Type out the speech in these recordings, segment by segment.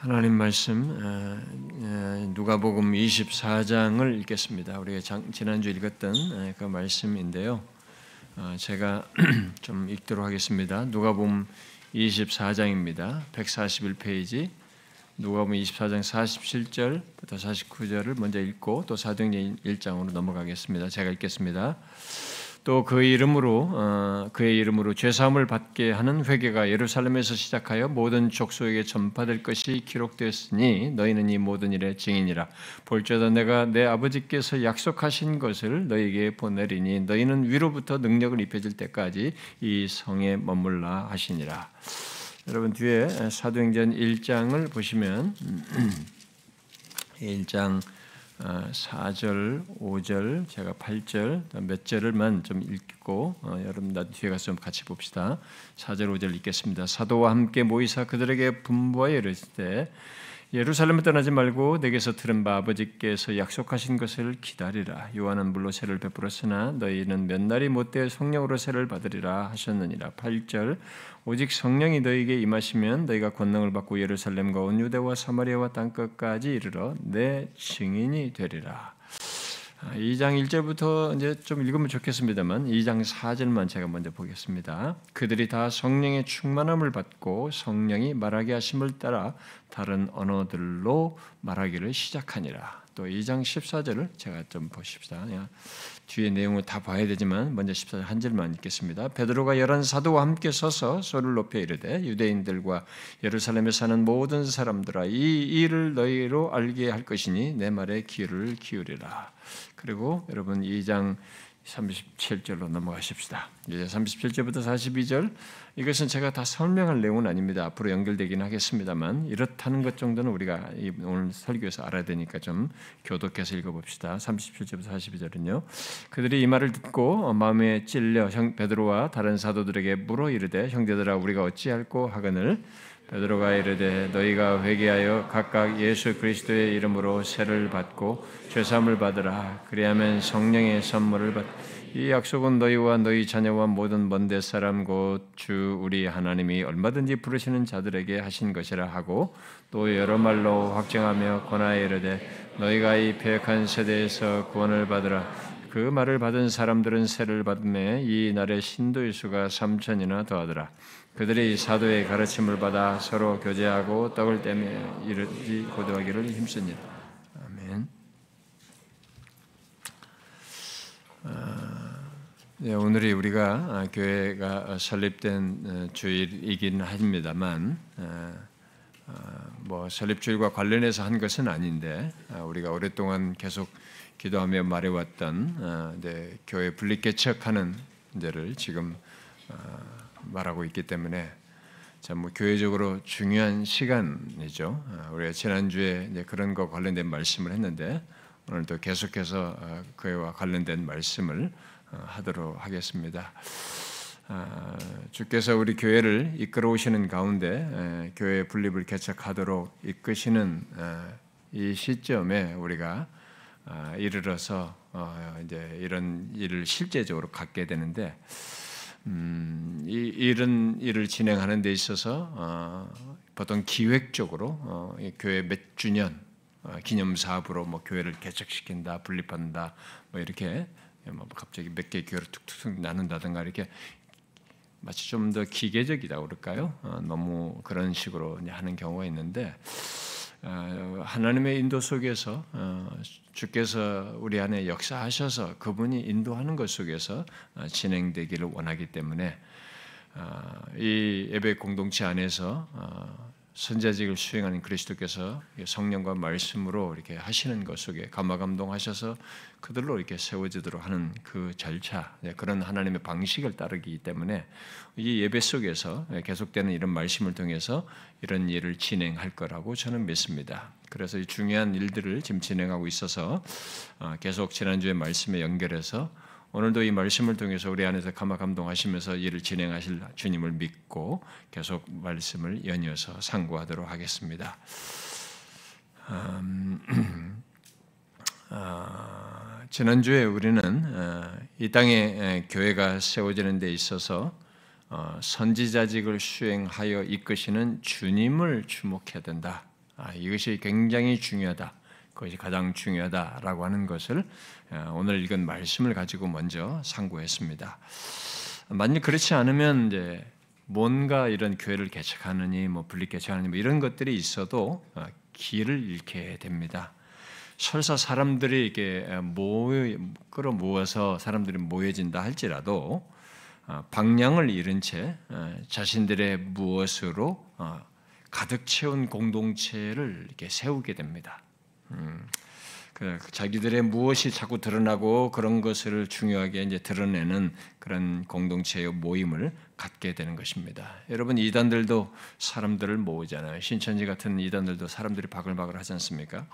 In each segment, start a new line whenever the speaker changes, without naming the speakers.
하나님 말씀 누가복음 24장을 읽겠습니다. 우리가 지난주 읽었던 그 말씀인데요. 제가 좀 읽도록 하겠습니다. 누가복음 24장입니다. 141페이지 누가복음 24장 47절부터 49절을 먼저 읽고 또 사도행전 1장으로 넘어가겠습니다. 제가 읽겠습니다. 또 그의 이름으로 죄사함을 받게 하는 회개가 예루살렘에서 시작하여 모든 족속에게 전파될 것이 기록되었으니 너희는 이 모든 일의 증인이라. 볼지어다 내가 내 아버지께서 약속하신 것을 너희에게 보내리니 너희는 위로부터 능력을 입혀질 때까지 이 성에 머물라 하시니라. 여러분 뒤에 사도행전 1장을 보시면 1장 4절, 5절, 제가 8절 몇 절을만 좀 읽고 여러분 나도 뒤에 가서 좀 같이 봅시다. 4절, 5절 읽겠습니다. 사도와 함께 모이사 그들에게 분부하여 이르시되 예루살렘을 떠나지 말고 내게서 들은 바 아버지께서 약속하신 것을 기다리라. 요한은 물로 세를 베풀었으나 너희는 몇 날이 못되어 성령으로 세를 받으리라 하셨느니라. 8절 오직 성령이 너희에게 임하시면 너희가 권능을 받고 예루살렘과 온 유대와 사마리아와 땅끝까지 이르러 내 증인이 되리라. 2장 1절부터 이제 좀 읽으면 좋겠습니다만 2장 4절만 제가 먼저 보겠습니다. 그들이 다 성령의 충만함을 받고 성령이 말하게 하심을 따라 다른 언어들로 말하기를 시작하니라. 또 2장 14절을 제가 좀 보십시다. 뒤에 내용을 다 봐야 되지만 먼저 14절 한 절만 읽겠습니다. 베드로가 11 사도와 함께 서서 소리를 높여 이르되 유대인들과 예루살렘에 사는 모든 사람들아 이 일을 너희로 알게 할 것이니 내 말에 귀를 기울이라. 그리고 여러분 2장 37절로 넘어가십시다. 이제 37절부터 42절 이것은 제가 다 설명할 내용은 아닙니다. 앞으로 연결되긴 하겠습니다만 이렇다는 것 정도는 우리가 오늘 설교에서 알아야 되니까 좀 교독해서 읽어봅시다. 37절부터 42절은요. 그들이 이 말을 듣고 마음에 찔려 베드로와 다른 사도들에게 물어 이르되 형제들아 우리가 어찌할꼬 하거늘 베드로가 이르되 너희가 회개하여 각각 예수 그리스도의 이름으로 세를 받고 죄사함을 받으라. 그리하면 성령의 선물을 이 약속은 너희와 너희 자녀와 모든 먼데 사람 곧 주 우리 하나님이 얼마든지 부르시는 자들에게 하신 것이라 하고 또 여러 말로 확증하며 권하여 이르되 너희가 이 패역한 세대에서 구원을 받으라. 그 말을 받은 사람들은 세를 받음에 이 날의 신도의 수가 3,000이나 더하더라. 그들이 사도의 가르침을 받아 서로 교제하고 떡을 떼며 이르지 고도하기를 힘쓰니라. 아멘. 오늘이 우리가 교회가 설립된 주일이긴 합니다만 설립 주일과 관련해서 한 것은 아닌데 우리가 오랫동안 계속 기도하며 말해왔던 교회 분립 개척하는 문제를 지금 말하고 있기 때문에 교회적으로 중요한 시간이죠. 우리가 지난주에 이제 그런 거 관련된 말씀을 했는데 오늘도 계속해서 교회와 관련된 말씀을 하도록 하겠습니다. 주께서 우리 교회를 이끌어 오시는 가운데 교회 분립을 개척하도록 이끄시는 이 시점에 우리가 이르러서 이제 이런 일을 실제적으로 갖게 되는데 이런 일을 진행하는 데 있어서 보통 기획적으로 교회 몇 주년 기념 사업으로 교회를 개척시킨다, 분립한다, 이렇게 갑자기 몇 개 교회를 툭툭 나눈다든가 이렇게 마치 좀 더 기계적이다 그럴까요? 너무 그런 식으로 하는 경우가 있는데 하나님의 인도 속에서 주께서 우리 안에 역사하셔서 그분이 인도하는 것 속에서 진행되기를 원하기 때문에 이 예배 공동체 안에서 선자직을 수행하는 그리스도께서 성령과 말씀으로 이렇게 하시는 것 속에 감화감동하셔서 그들로 이렇게 세워지도록 하는 그 절차, 그런 하나님의 방식을 따르기 때문에 이 예배 속에서 계속되는 이런 말씀을 통해서 이런 일을 진행할 거라고 저는 믿습니다. 그래서 이 중요한 일들을 지금 진행하고 있어서 계속 지난주의 말씀에 연결해서 오늘도 이 말씀을 통해서 우리 안에서 감화감동하시면서 일을 진행하실 주님을 믿고 계속 말씀을 연이어서 상고하도록 하겠습니다. 지난주에 우리는 이 땅에 교회가 세워지는 데 있어서 선지자직을 수행하여 이끄시는 주님을 주목해야 된다. 이것이 굉장히 중요하다. 그것이 가장 중요하다라고 하는 것을 오늘 읽은 말씀을 가지고 먼저 상고했습니다. 만약 그렇지 않으면 이제 뭔가 이런 교회를 개척하느니 분리 개척하느니 이런 것들이 있어도 길을 잃게 됩니다. 설사 사람들이 이렇게 끌어모아서 사람들이 모여진다 할지라도 방향을 잃은 채 자신들의 무엇으로 가득 채운 공동체를 이렇게 세우게 됩니다. 자기들의 무엇이 자꾸 드러나고 그런 것을 중요하게 이제 드러내는 그런 공동체의 모임을 갖게 되는 것입니다. 여러분, 이단들도 사람들을 모으잖아요. 신천지 같은 이단들도 사람들이 바글바글 하지 않습니까?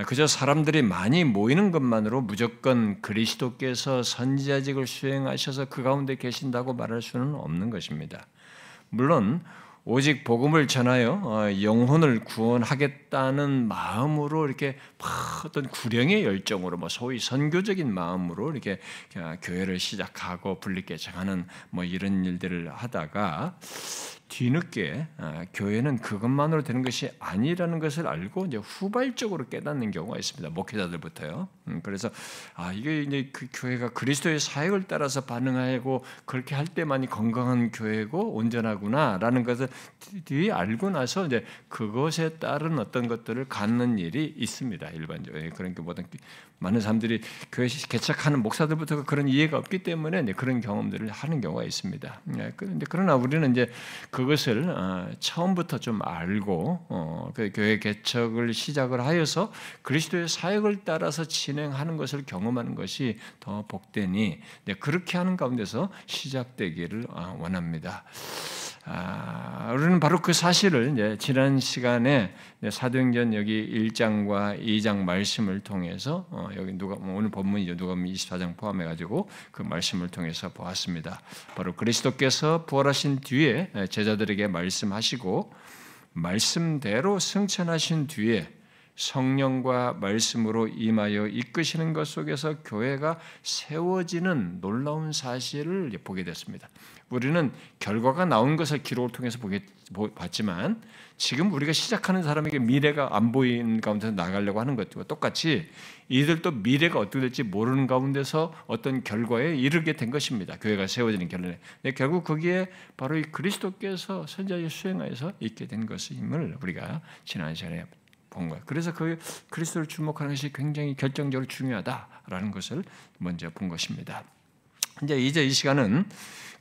그저 사람들이 많이 모이는 것만으로 무조건 그리스도께서 선지자직을 수행하셔서 그 가운데 계신다고 말할 수는 없는 것입니다. 물론 오직 복음을 전하여 영혼을 구원하겠다는 마음으로 이렇게 어떤 구령의 열정으로 소위 선교적인 마음으로 이렇게 교회를 시작하고 분리개척하는 이런 일들을 하다가 뒤늦게 교회는 그것만으로 되는 것이 아니라는 것을 알고 이제 후발적으로 깨닫는 경우가 있습니다. 목회자들부터요. 그래서 이게 이제 그 교회가 그리스도의 사역을 따라서 반응하고 그렇게 할 때만이 건강한 교회고 온전하구나라는 것을 뒤에 알고 나서 이제 그것에 따른 어떤 것들을 갖는 일이 있습니다. 일반적으로 그러니까 많은 사람들이 교회 개척하는 목사들부터가 그런 이해가 없기 때문에 이제 그런 경험들을 하는 경우가 있습니다. 그런데 그러나 우리는 이제 그것을 처음부터 좀 알고 그 교회 개척을 시작을 하여서 그리스도의 사역을 따라서 진행하는 것을 경험하는 것이 더 복되니 그렇게 하는 가운데서 시작되기를 원합니다. 우리는 바로 그 사실을 이제 지난 시간에 사도행전 여기 1장과 2장 말씀을 통해서 여기 오늘 본문이죠. 누가복음 24장 포함해 가지고 그 말씀을 통해서 보았습니다. 바로 그리스도께서 부활하신 뒤에 제자들에게 말씀하시고 말씀대로 승천하신 뒤에 성령과 말씀으로 임하여 이끄시는 것 속에서 교회가 세워지는 놀라운 사실을 보게 됐습니다. 우리는 결과가 나온 것을 기록을 통해서 봤지만 지금 우리가 시작하는 사람에게 미래가 안 보이는 가운데서 나가려고 하는 것과 똑같이 이들도 미래가 어떻게 될지 모르는 가운데서 어떤 결과에 이르게 된 것입니다. 교회가 세워지는 결론에. 결국 거기에 바로 이 그리스도께서 선지자의 수행하여서 있게 된 것임을 우리가 지난 시간에 본 거예요. 그래서 그 그리스도를 주목하는 것이 굉장히 결정적으로 중요하다라는 것을 먼저 본 것입니다. 이제 이 시간은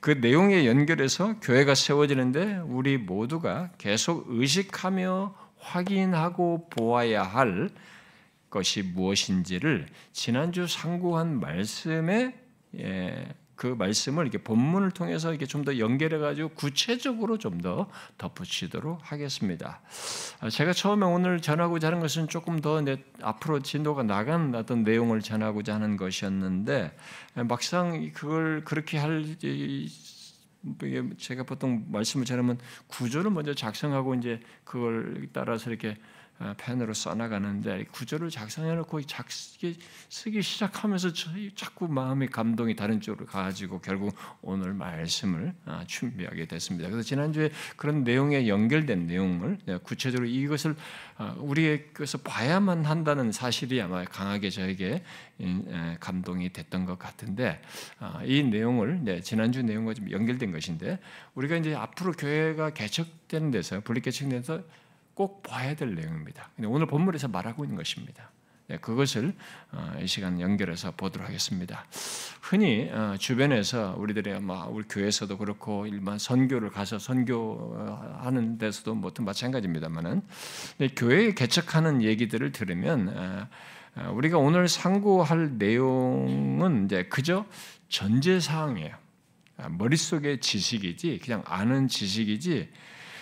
그 내용에 연결해서 교회가 세워지는데 우리 모두가 계속 의식하며 확인하고 보아야 할 것이 무엇인지를 지난주 상고한 말씀에 그 말씀을 이렇게 본문을 통해서 이렇게 좀 더 연결해 가지고 구체적으로 좀 더 덧붙이도록 하겠습니다. 제가 처음에 오늘 전하고자 하는 것은 조금 더 앞으로 진도가 나간 어떤 내용을 전하고자 하는 것이었는데 막상 그걸 그렇게 할 제가 보통 말씀을 전하면 구조를 먼저 작성하고 이제 그걸 따라서 이렇게 펜으로 써나가는데 구조를 작성해놓고 쓰기 시작하면서 자꾸 마음의 감동이 다른 쪽으로 가지고 결국 오늘 말씀을 준비하게 됐습니다. 그래서 지난주에 그런 내용에 연결된 내용을 구체적으로 이것을 우리에게서 봐야만 한다는 사실이 아마 강하게 저에게 감동이 됐던 것 같은데 이 내용을 지난주 내용과 좀 연결된 것인데 우리가 이제 앞으로 교회가 개척되는 데서 분리개척돼서 꼭 봐야 될 내용입니다. 오늘 본문에서 말하고 있는 것입니다. 그것을 이 시간 연결해서 보도록 하겠습니다. 흔히 주변에서 우리 교회에서도 그렇고 일반 선교를 가서 선교하는 데서도 마찬가지입니다만은 교회 개척하는 얘기들을 들으면 우리가 오늘 상고할 내용은 이제 그저 전제 사항이에요. 머릿속의 지식이지 그냥 아는 지식이지.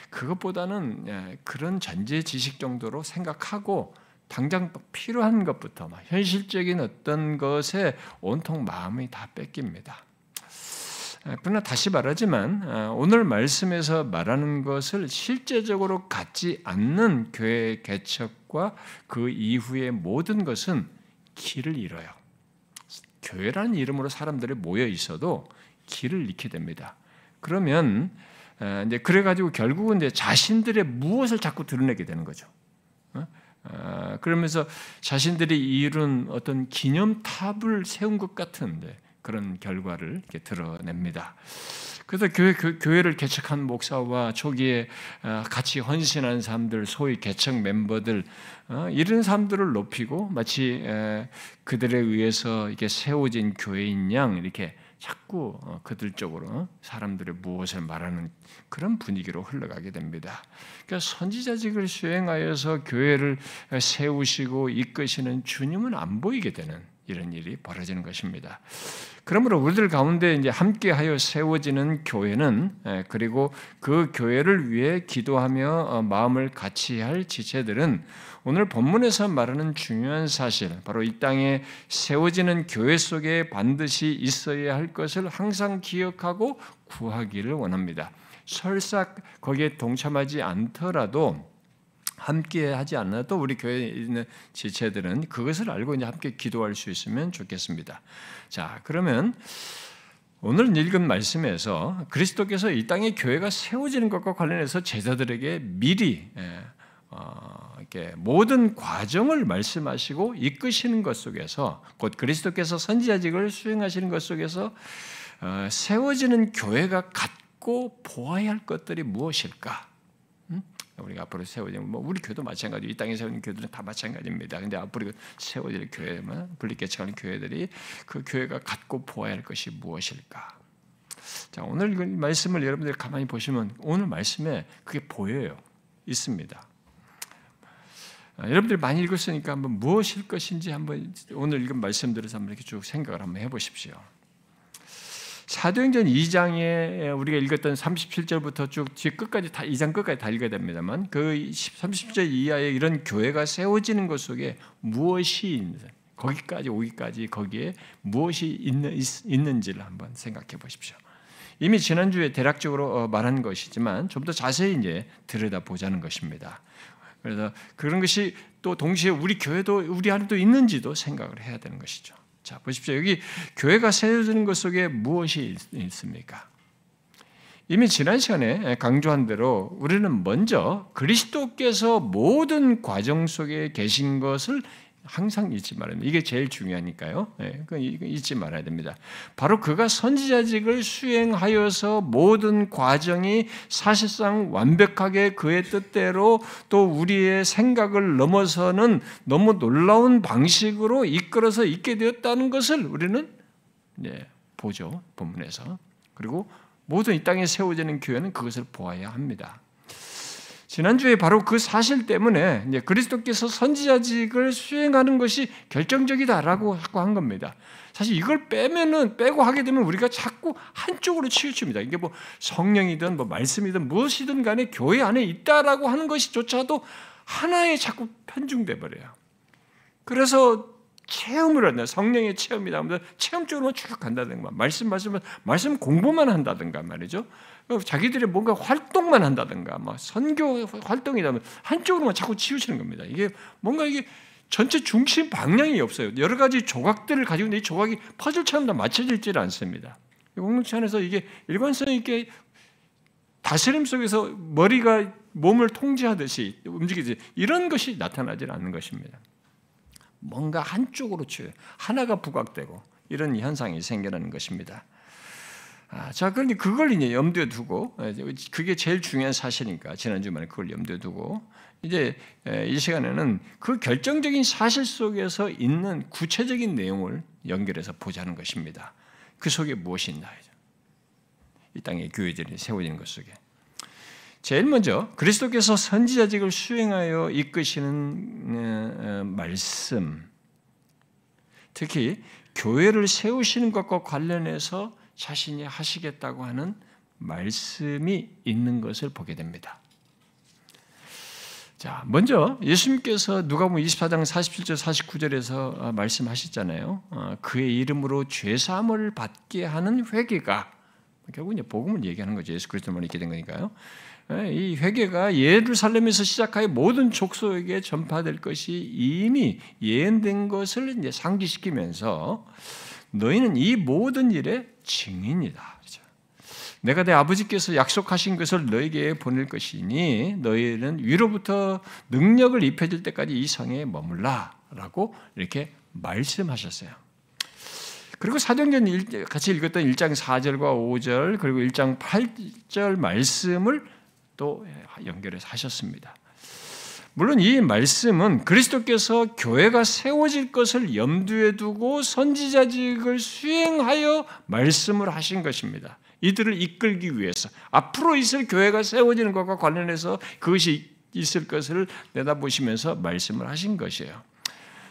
그것보다는 그런 전제 지식 정도로 생각하고 당장 필요한 것부터 현실적인 어떤 것에 온통 마음이 다 뺏깁니다. 그러나 다시 말하지만 오늘 말씀에서 말하는 것을 실제적으로 갖지 않는 교회 개척과 그 이후의 모든 것은 길을 잃어요. 교회라는 이름으로 사람들이 모여 있어도 길을 잃게 됩니다. 그러면 이제 그래가지고 결국은 이제 자신들의 무엇을 자꾸 드러내게 되는 거죠. 그러면서 자신들이 이룬 어떤 기념탑을 세운 것 같은데 그런 결과를 이렇게 드러냅니다. 그래서 교회를 개척한 목사와 초기에 같이 헌신한 사람들, 소위 개척 멤버들, 이런 사람들을 높이고 마치 그들에 의해서 이게 세워진 교회인 양 이렇게 자꾸 그들 쪽으로 사람들의 무엇을 말하는 그런 분위기로 흘러가게 됩니다. 그러니까 선지자직을 수행하여서 교회를 세우시고 이끄시는 주님은 안 보이게 되는 이런 일이 벌어지는 것입니다. 그러므로 우리들 가운데 이제 함께하여 세워지는 교회는 그리고 그 교회를 위해 기도하며 마음을 같이 할 지체들은 오늘 본문에서 말하는 중요한 사실, 바로 이 땅에 세워지는 교회 속에 반드시 있어야 할 것을 항상 기억하고 구하기를 원합니다. 설사 거기에 동참하지 않더라도 함께 하지 않아도 우리 교회에 있는 지체들은 그것을 알고 이제 함께 기도할 수 있으면 좋겠습니다. 자, 그러면 오늘 읽은 말씀에서 그리스도께서 이 땅에 교회가 세워지는 것과 관련해서 제자들에게 미리 이렇게 모든 과정을 말씀하시고 이끄시는 것 속에서 곧 그리스도께서 선지자직을 수행하시는 것 속에서 세워지는 교회가 갖고 보아야 할 것들이 무엇일까? 우리가 앞으로 세워지는 우리 교회도 마찬가지고 이 땅에 세우는 교회들은 다 마찬가지입니다. 근데 앞으로 세워질 교회만 분립개척하는 교회들이 그 교회가 갖고 보아야 할 것이 무엇일까? 자, 오늘 이 말씀을 여러분들이 가만히 보시면 오늘 말씀에 그게 보여요. 있습니다. 여러분들이 많이 읽었으니까 한번 무엇일 것인지 한번 오늘 읽은 말씀들에서 한번 이렇게 쭉 생각을 한번 해보십시오. 사도행전 2장에 우리가 읽었던 37절부터 쭉 뒤 끝까지 다 2장 끝까지 다 읽어야 됩니다만 그 30절 이하에 이런 교회가 세워지는 것 속에 무엇이 있는지 거기까지 오기까지 거기에 무엇이 있는지를 한번 생각해 보십시오. 이미 지난주에 대략적으로 말한 것이지만 좀 더 자세히 이제 들여다보자는 것입니다. 그래서 그런 것이 또 동시에 우리 교회도 우리 안에도 있는지도 생각을 해야 되는 것이죠. 자, 보십시오. 여기 교회가 세워지는 것 속에 무엇이 있습니까? 이미 지난 시간에 강조한 대로 우리는 먼저 그리스도께서 모든 과정 속에 계신 것을 항상 잊지 말아야 됩니다. 이게 제일 중요하니까요. 잊지 말아야 됩니다. 바로 그가 선지자직을 수행하여서 모든 과정이 사실상 완벽하게 그의 뜻대로 또 우리의 생각을 넘어서는 너무 놀라운 방식으로 이끌어서 있게 되었다는 것을 우리는 보죠. 본문에서. 그리고 모든 이 땅에 세워지는 교회는 그것을 보아야 합니다. 지난주에 바로 그 사실 때문에 이제 그리스도께서 선지자직을 수행하는 것이 결정적이다라고 한 겁니다. 사실 이걸 빼고 하게 되면 우리가 자꾸 한쪽으로 치우칩니다. 이게 뭐 성령이든 뭐 말씀이든 무엇이든 간에 교회 안에 있다라고 하는 것이조차도 하나에 자꾸 편중돼 버려요. 그래서 체험을 한다. 성령의 체험이다 하면서 체험 쪽으로 쭉 간다든가 말씀 공부만 한다든가 말이죠. 자기들이 뭔가 활동만 한다든가 막 선교 활동이라면 한쪽으로만 자꾸 치우치는 겁니다. 이게 뭔가 이게 전체 중심 방향이 없어요. 여러 가지 조각들을 가지고 있는데 이 조각이 퍼즐처럼 다 맞춰지질 않습니다. 공동체 안에서 이게 일관성 있게 다스림 속에서 머리가 몸을 통제하듯이 움직이듯이 이런 것이 나타나질 않는 것입니다. 뭔가 한쪽으로 치워요. 하나가 부각되고 이런 현상이 생겨나는 것입니다. 자, 그런데 그걸 이제 염두에 두고 그게 제일 중요한 사실이니까 지난주만에 그걸 염두에 두고 이제 이 시간에는 그 결정적인 사실 속에서 있는 구체적인 내용을 연결해서 보자는 것입니다. 그 속에 무엇이 있나? 이 땅의 교회들이 세워지는 것 속에 제일 먼저 그리스도께서 선지자직을 수행하여 이끄시는 말씀, 특히 교회를 세우시는 것과 관련해서 자신이 하시겠다고 하는 말씀이 있는 것을 보게 됩니다. 자, 먼저 예수님께서 누가복음 24장 47절 49절에서 말씀하셨잖아요. 그의 이름으로 죄사함을 받게 하는 회개가 결국 이제 복음을 얘기하는 거죠. 예수 그리스도만 있게 된 거니까요. 이 회개가 예루살렘에서 시작하여 모든 족속에게 전파될 것이 이미 예언된 것을 이제 상기시키면서 너희는 이 모든 일의 증인이다. 그렇죠? 내가 내 아버지께서 약속하신 것을 너에게 보낼 것이니 너희는 위로부터 능력을 입혀질 때까지 이 성에 머물라라고 이렇게 말씀하셨어요. 그리고 사도행전 같이 읽었던 1장 4절과 5절 그리고 1장 8절 말씀을 또 연결해서 하셨습니다. 물론 이 말씀은 그리스도께서 교회가 세워질 것을 염두에 두고 선지자직을 수행하여 말씀을 하신 것입니다. 이들을 이끌기 위해서 앞으로 있을 교회가 세워지는 것과 관련해서 그것이 있을 것을 내다보시면서 말씀을 하신 것이에요.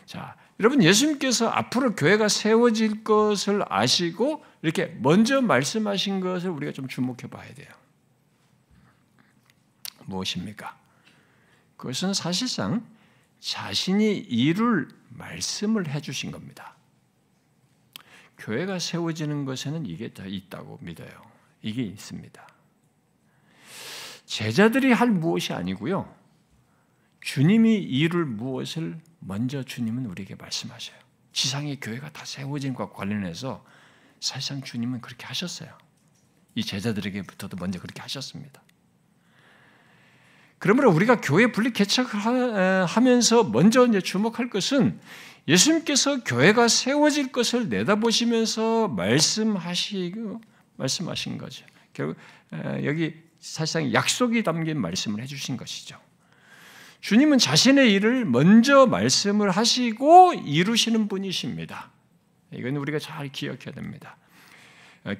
자, 여러분 예수님께서 앞으로 교회가 세워질 것을 아시고 이렇게 먼저 말씀하신 것을 우리가 좀 주목해 봐야 돼요. 무엇입니까? 그것은 사실상 자신이 이룰 말씀을 해주신 겁니다. 교회가 세워지는 것에는 이게 다 있다고 믿어요. 이게 있습니다. 제자들이 할 무엇이 아니고요. 주님이 이룰 무엇을 먼저 주님은 우리에게 말씀하셔요. 지상의 교회가 다 세워진 것과 관련해서 사실상 주님은 그렇게 하셨어요. 이 제자들에게부터도 먼저 그렇게 하셨습니다. 그러므로 우리가 교회 분리 개척하면서 먼저 이제 주목할 것은 예수님께서 교회가 세워질 것을 내다보시면서 말씀하신 거죠. 결국 여기 사실상 약속이 담긴 말씀을 해주신 것이죠. 주님은 자신의 일을 먼저 말씀을 하시고 이루시는 분이십니다. 이건 우리가 잘 기억해야 됩니다.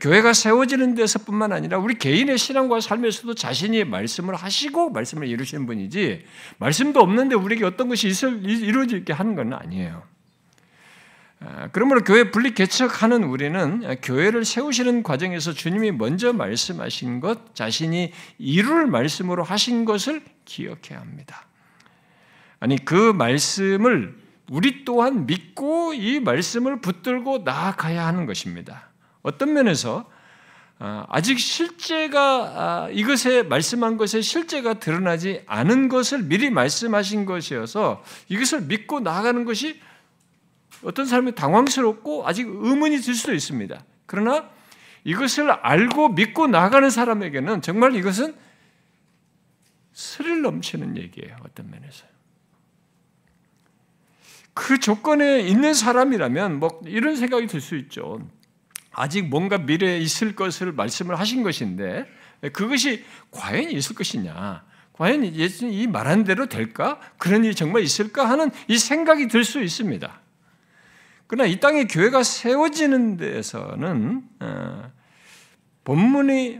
교회가 세워지는 데서뿐만 아니라 우리 개인의 신앙과 삶에서도 자신이 말씀을 하시고 말씀을 이루시는 분이지 말씀도 없는데 우리에게 어떤 것이 이루어지게 하는 건 아니에요. 그러므로 교회 분리 개척하는 우리는 교회를 세우시는 과정에서 주님이 먼저 말씀하신 것, 자신이 이룰 말씀으로 하신 것을 기억해야 합니다. 아니 그 말씀을 우리 또한 믿고 이 말씀을 붙들고 나아가야 하는 것입니다. 어떤 면에서 아직 실제가 이것에 말씀한 것에 실제가 드러나지 않은 것을 미리 말씀하신 것이어서 이것을 믿고 나아가는 것이 어떤 사람이 당황스럽고 아직 의문이 들 수도 있습니다. 그러나 이것을 알고 믿고 나아가는 사람에게는 정말 이것은 스릴 넘치는 얘기예요. 어떤 면에서요. 그 조건에 있는 사람이라면 뭐 이런 생각이 들 수 있죠. 아직 뭔가 미래에 있을 것을 말씀을 하신 것인데 그것이 과연 있을 것이냐? 과연 예수님이 이 말한 대로 될까? 그런 일이 정말 있을까? 하는 이 생각이 들 수 있습니다. 그러나 이 땅에 교회가 세워지는 데에서는 본문이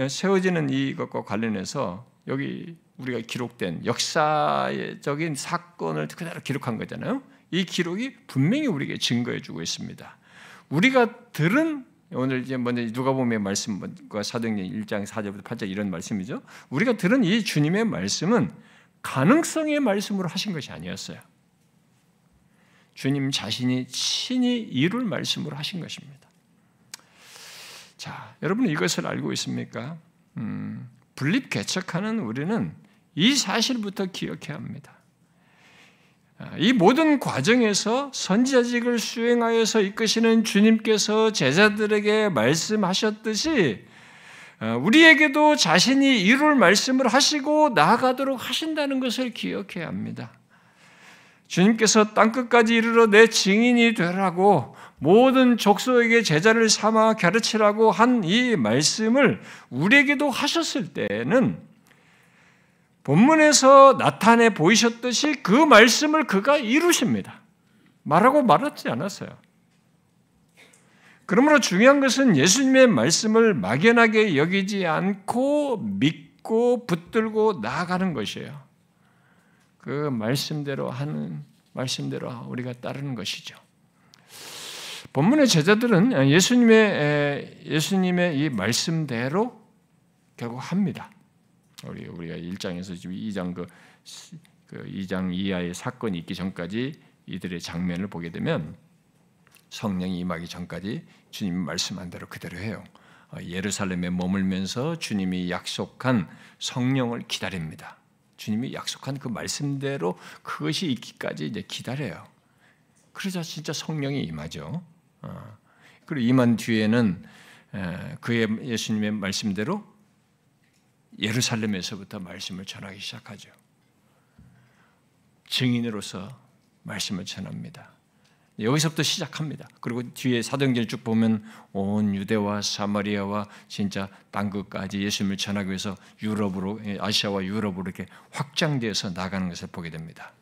세워지는 이것과 관련해서 여기 우리가 기록된 역사적인 사건을 그대로 기록한 거잖아요. 이 기록이 분명히 우리에게 증거해주고 있습니다. 우리가 들은 오늘 이제 먼저 누가복음의 말씀과 사도행전 1장 4절부터 8절 이런 말씀이죠. 우리가 들은 이 주님의 말씀은 가능성의 말씀으로 하신 것이 아니었어요. 주님 자신이 친히 이룰 말씀으로 하신 것입니다. 자, 여러분 이것을 알고 있습니까? 분립 개척하는 우리는 이 사실부터 기억해야 합니다. 이 모든 과정에서 선지자직을 수행하여서 이끄시는 주님께서 제자들에게 말씀하셨듯이 우리에게도 자신이 이룰 말씀을 하시고 나아가도록 하신다는 것을 기억해야 합니다. 주님께서 땅끝까지 이르러 내 증인이 되라고 모든 족속에게 제자를 삼아 가르치라고 한 이 말씀을 우리에게도 하셨을 때는 본문에서 나타내 보이셨듯이 그 말씀을 그가 이루십니다. 말하고 말하지 않았어요. 그러므로 중요한 것은 예수님의 말씀을 막연하게 여기지 않고 믿고 붙들고 나아가는 것이에요. 그 말씀대로 우리가 따르는 것이죠. 본문의 제자들은 예수님의 이 말씀대로 결국 합니다. 우리가 1장에서 지금 2장 2장 이하의 사건이 있기 전까지 이들의 장면을 보게 되면 성령이 임하기 전까지 주님이 말씀한 대로 그대로 해요. 예루살렘에 머물면서 주님이 약속한 성령을 기다립니다. 주님이 약속한 그 말씀대로 그것이 있기까지 이제 기다려요. 그러자 진짜 성령이 임하죠. 그리고 임한 뒤에는 그의 예수님의 말씀대로 예루살렘에서부터 말씀을 전하기 시작하죠. 증인으로서 말씀을 전합니다. 여기서부터 시작합니다. 그리고 뒤에 사도행전을 쭉 보면 온 유대와 사마리아와 진짜 땅끝까지 예수님을 전하기 위해서 유럽으로, 아시아와 유럽으로 이렇게 확장되어서 나가는 것을 보게 됩니다.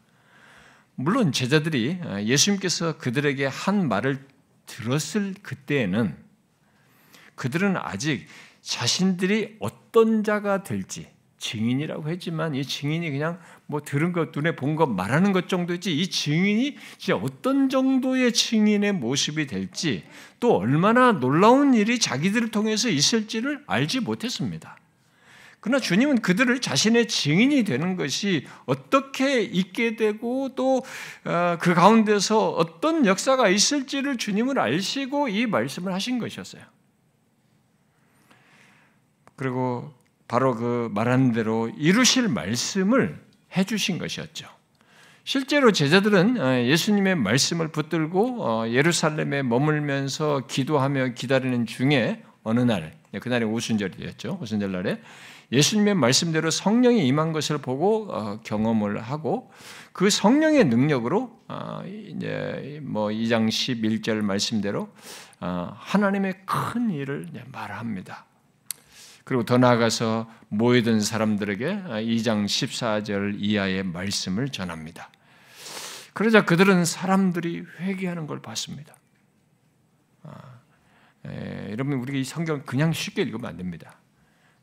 물론 제자들이 예수님께서 그들에게 한 말을 들었을 그때에는 그들은 아직 자신들이 어떤 자가 될지, 증인이라고 했지만 이 증인이 그냥 뭐 들은 것, 눈에 본 것 말하는 것 정도였지, 이 증인이 진짜 어떤 정도의 증인의 모습이 될지, 또 얼마나 놀라운 일이 자기들을 통해서 있을지를 알지 못했습니다. 그러나 주님은 그들을 자신의 증인이 되는 것이 어떻게 있게 되고 또 그 가운데서 어떤 역사가 있을지를 주님은 아시고 이 말씀을 하신 것이었어요. 그리고 바로 그 말한 대로 이루실 말씀을 해주신 것이었죠. 실제로 제자들은 예수님의 말씀을 붙들고 예루살렘에 머물면서 기도하며 기다리는 중에 어느 날, 그날이 오순절이었죠. 오순절 날에 예수님의 말씀대로 성령이 임한 것을 보고 경험을 하고 그 성령의 능력으로 이제 뭐 2장 11절 말씀대로 하나님의 큰 일을 말합니다. 그리고 더 나아가서 모이던 사람들에게 2장 14절 이하의 말씀을 전합니다. 그러자 그들은 사람들이 회개하는 걸 봤습니다. 여러분, 우리가 이 성경을 그냥 쉽게 읽으면 안 됩니다.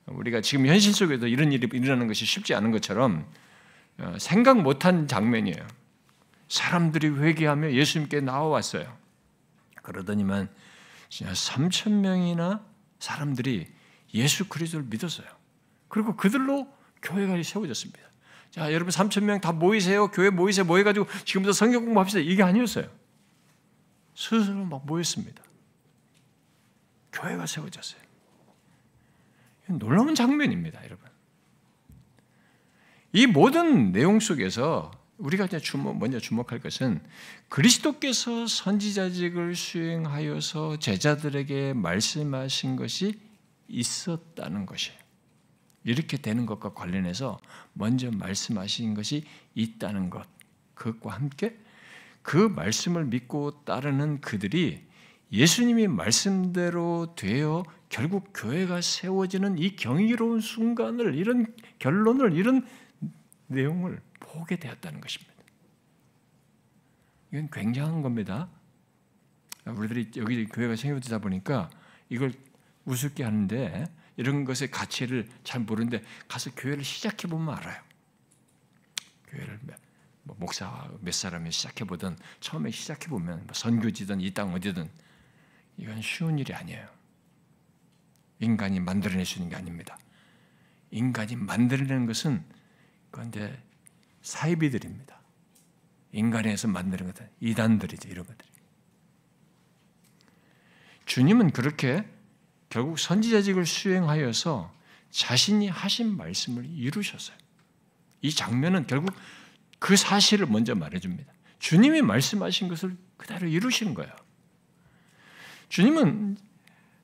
우리가 지금 현실 속에서 이런 일이 일어나는 것이 쉽지 않은 것처럼 생각 못한 장면이에요. 사람들이 회개하며 예수님께 나와왔어요. 그러더니만 진짜 3,000명이나 사람들이 예수 그리스도를 믿었어요. 그리고 그들로 교회가 세워졌습니다. 자, 여러분 3,000명 다 모이세요. 교회 모이세요. 모여가지고 지금부터 성경 공부합시다. 이게 아니었어요. 스스로 막 모였습니다. 교회가 세워졌어요. 놀라운 장면입니다, 여러분. 이 모든 내용 속에서 우리가 먼저 주목할 것은 그리스도께서 선지자직을 수행하여서 제자들에게 말씀하신 것이 있었다는 것이에요. 이렇게 되는 것과 관련해서 먼저 말씀하신 것이 있다는 것, 그것과 함께 그 말씀을 믿고 따르는 그들이 예수님이 말씀대로 되어 결국 교회가 세워지는 이 경이로운 순간을, 이런 결론을, 이런 내용을 보게 되었다는 것입니다. 이건 굉장한 겁니다. 우리들이 여기 교회가 세워지다 보니까 이걸 우습게 하는데 이런 것의 가치를 잘 모르는데 가서 교회를 시작해 보면 알아요. 교회를 목사 몇 사람이 시작해 보든 처음에 시작해 보면 선교지든 이 땅 어디든 이건 쉬운 일이 아니에요. 인간이 만들어낼 수 있는 게 아닙니다. 인간이 만들어내는 것은 그런데 사이비들입니다. 인간에서 만드는 것은 이단들이죠. 이런 것들이. 주님은 그렇게 결국 선지자직을 수행하여서 자신이 하신 말씀을 이루셨어요. 이 장면은 결국 그 사실을 먼저 말해줍니다. 주님이 말씀하신 것을 그대로 이루시는 거예요. 주님은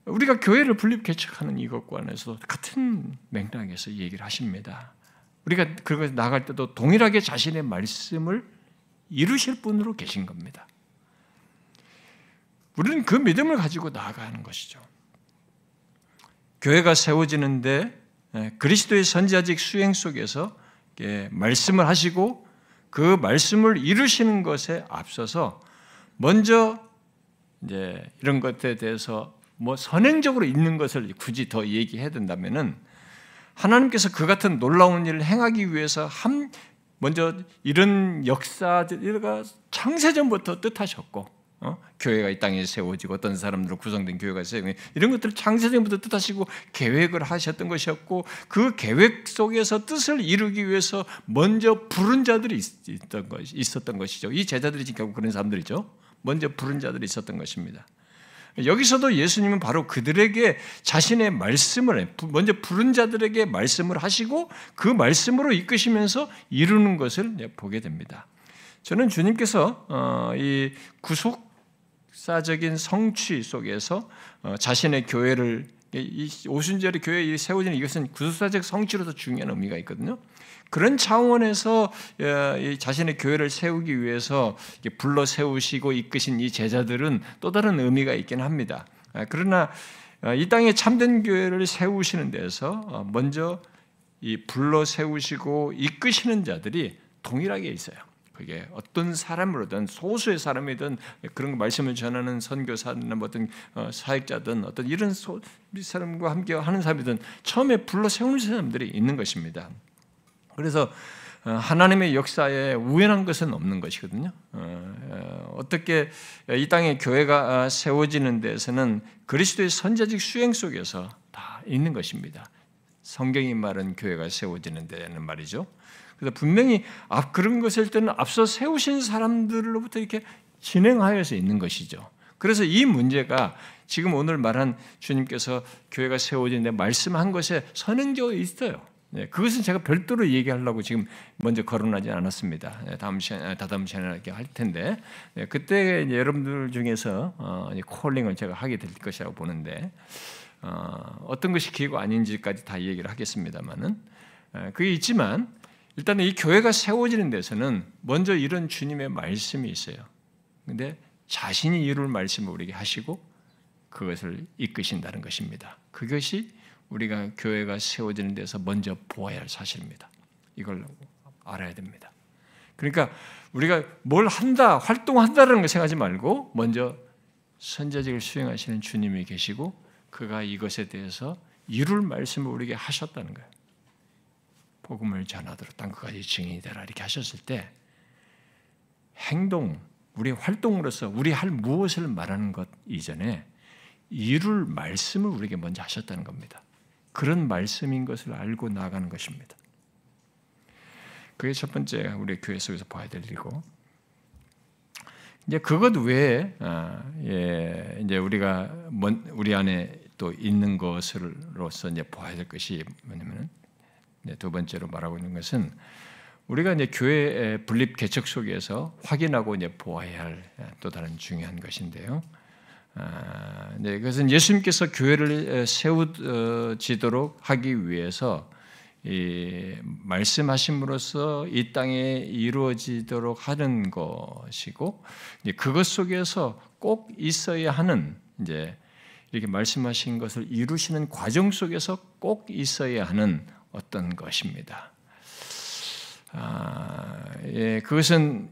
우리가 교회를 분립 개척하는 이것과 관해서도 같은 맥락에서 얘기를 하십니다. 우리가 그것에 나갈 때도 동일하게 자신의 말씀을 이루실 분으로 계신 겁니다. 우리는 그 믿음을 가지고 나아가는 것이죠. 교회가 세워지는데 그리스도의 선지자직 수행 속에서 말씀을 하시고 그 말씀을 이루시는 것에 앞서서 먼저 이제 이런 것에 대해서 뭐 선행적으로 있는 것을 굳이 더 얘기해야 된다면은 하나님께서 그 같은 놀라운 일을 행하기 위해서 먼저 이런 역사가 창세전부터 뜻하셨고, 교회가 이 땅에 세워지고 어떤 사람들로 구성된 교회가 세워지고 이런 것들을 창세전부터 뜻하시고 계획을 하셨던 것이었고, 그 계획 속에서 뜻을 이루기 위해서 먼저 부른 자들이 있었던 것이죠. 이 제자들이 지금 결국 그런 사람들이죠. 먼저 부른 자들이 있었던 것입니다. 여기서도 예수님은 바로 그들에게 자신의 말씀을 먼저 부른 자들에게 말씀을 하시고 그 말씀으로 이끄시면서 이루는 것을 보게 됩니다. 저는 주님께서 이 구속 구속사적인 성취 속에서 자신의 교회를 이 오순절의 교회에 세워지는 이것은 구속사적 성취로서 중요한 의미가 있거든요. 그런 차원에서 자신의 교회를 세우기 위해서 불러 세우시고 이끄신 이 제자들은 또 다른 의미가 있긴 합니다. 그러나 이 땅에 참된 교회를 세우시는 데서 먼저 이 불러 세우시고 이끄시는 자들이 동일하게 있어요. 그게 어떤 사람으로든 소수의 사람이든 그런 말씀을 전하는 선교사나 어떤 사역자든 어떤 이런 사람과 함께 하는 사람이든 처음에 불러 세우는 사람들이 있는 것입니다. 그래서 하나님의 역사에 우연한 것은 없는 것이거든요. 어떻게 이 땅에 교회가 세워지는 데에서는 그리스도의 선자직 수행 속에서 다 있는 것입니다. 성경이 말한 교회가 세워지는 데는 말이죠. 그래서 분명히 그런 것일 때는 앞서 세우신 사람들로부터 이렇게 진행하여서 있는 것이죠. 그래서 이 문제가 지금 오늘 말한 주님께서 교회가 세워지는데 말씀한 것에 선행적으로 있어요. 그것은 제가 별도로 얘기하려고 지금 먼저 거론하지 않았습니다. 다음 시간에 이렇게 할 텐데 그때 여러분들 중에서 콜링을 제가 하게 될 것이라고 보는데 어떤 것이 기회가 아닌지까지 다 얘기를 하겠습니다만은 그게 있지만 일단 이 교회가 세워지는 데서는 먼저 이런 주님의 말씀이 있어요. 근데 자신이 이룰 말씀을 우리에게 하시고 그것을 이끄신다는 것입니다. 그것이 우리가 교회가 세워지는 데서 먼저 보아야 할 사실입니다. 이걸 알아야 됩니다. 그러니까 우리가 뭘 한다, 활동한다라는 걸 생각하지 말고 먼저 선자직을 수행하시는 주님이 계시고 그가 이것에 대해서 이룰 말씀을 우리에게 하셨다는 거예요. 복음을 전하도록 땅끝까지 증인이 되라 이렇게 하셨을 때 행동, 우리의 활동으로서 우리 할 무엇을 말하는 것 이전에 이룰 말씀을 우리에게 먼저 하셨다는 겁니다. 그런 말씀인 것을 알고 나아가는 것입니다. 그게 첫 번째 우리 교회 속에서 봐야 될 일이고, 이제 그것 외에 이제 우리가 우리 안에 또 있는 것으로서 이제 봐야 될 것이 뭐냐면 두 번째로 말하고 있는 것은 우리가 이제 교회의 분립 개척 속에서 확인하고 이제 보아야 할 또 다른 중요한 것인데요. 네, 그것은 예수님께서 교회를 세워지도록 하기 위해서 말씀하심으로써 이 땅에 이루어지도록 하는 것이고, 그것 속에서 꼭 있어야 하는 이제 이렇게 말씀하신 것을 이루시는 과정 속에서 꼭 있어야 하는 어떤 것입니다. 그것은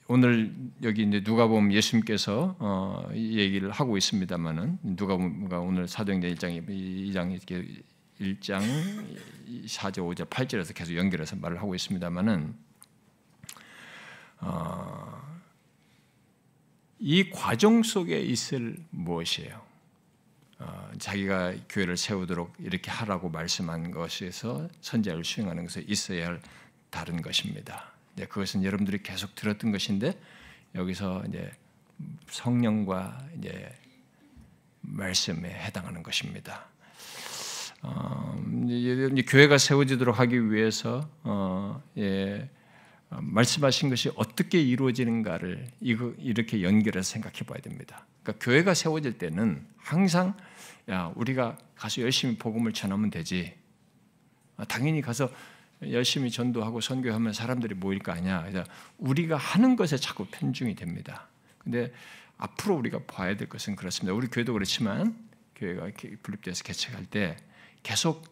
오늘 여기 이제 누가복음 예수님께서 얘기를 하고 있습니다만은 누가복음가 오늘 사도행전 2장 이렇게 1장 4절 5절 8절에서 계속 연결해서 말을 하고 있습니다만은 이 과정 속에 있을 무엇이에요? 자기가 교회를 세우도록 이렇게 하라고 말씀한 것에서 선지자를 수행하는 것에 있어야 할 다른 것입니다. 그것은 여러분들이 계속 들었던 것인데 여기서 이제 성령과 이제 말씀에 해당하는 것입니다. 교회가 세워지도록 하기 위해서 말씀하신 것이 어떻게 이루어지는가를 이렇게 연결해서 생각해 봐야 됩니다. 그러니까 교회가 세워질 때는 항상 우리가 가서 열심히 복음을 전하면 되지. 당연히 가서 열심히 전도하고 선교하면 사람들이 모일 거 아니야. 그래서 우리가 하는 것에 자꾸 편중이 됩니다. 근데 앞으로 우리가 봐야 될 것은 그렇습니다. 우리 교회도 그렇지만 교회가 분립돼서 개척할 때 계속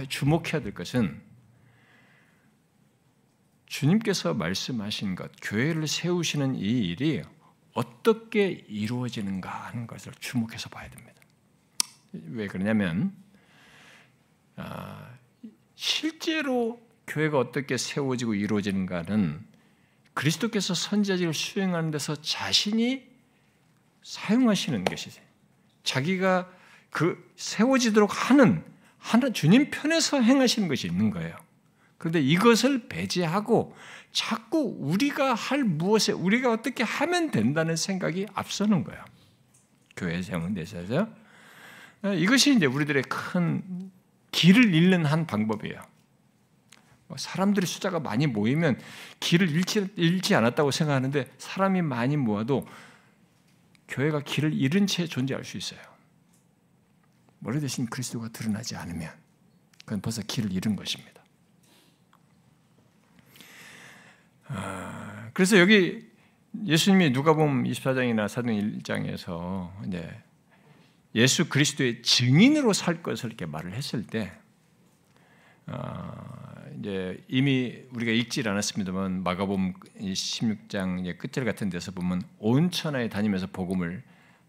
주목해야 될 것은 주님께서 말씀하신 것, 교회를 세우시는 이 일이 어떻게 이루어지는가 하는 것을 주목해서 봐야 됩니다. 왜 그러냐면 실제로 교회가 어떻게 세워지고 이루어지는가는 그리스도께서 선지자직을 수행하는 데서 자신이 사용하시는 것이지. 자기가 세워지도록 하는 주님 편에서 행하시는 것이 있는 거예요. 그런데 이것을 배제하고 자꾸 우리가 할 무엇에 우리가 어떻게 하면 된다는 생각이 앞서는 거예요. 교회 세우는 데 있어서 이것이 이제 우리들의 큰 길을 잃는 한 방법이에요. 사람들의 숫자가 많이 모이면 길을 잃지 않았다고 생각하는데 사람이 많이 모아도 교회가 길을 잃은 채 존재할 수 있어요. 머리 대신 그리스도가 드러나지 않으면 그건 벌써 길을 잃은 것입니다. 그래서 여기 예수님이 누가복음 24장이나 사도행 1장에서 이제 예수 그리스도의 증인으로 살 것을 이렇게 말을 했을 때, 이제 이미 우리가 읽질 않았습니다만 마가복음 16장 이제 끝절 같은 데서 보면 온 천하에 다니면서 복음을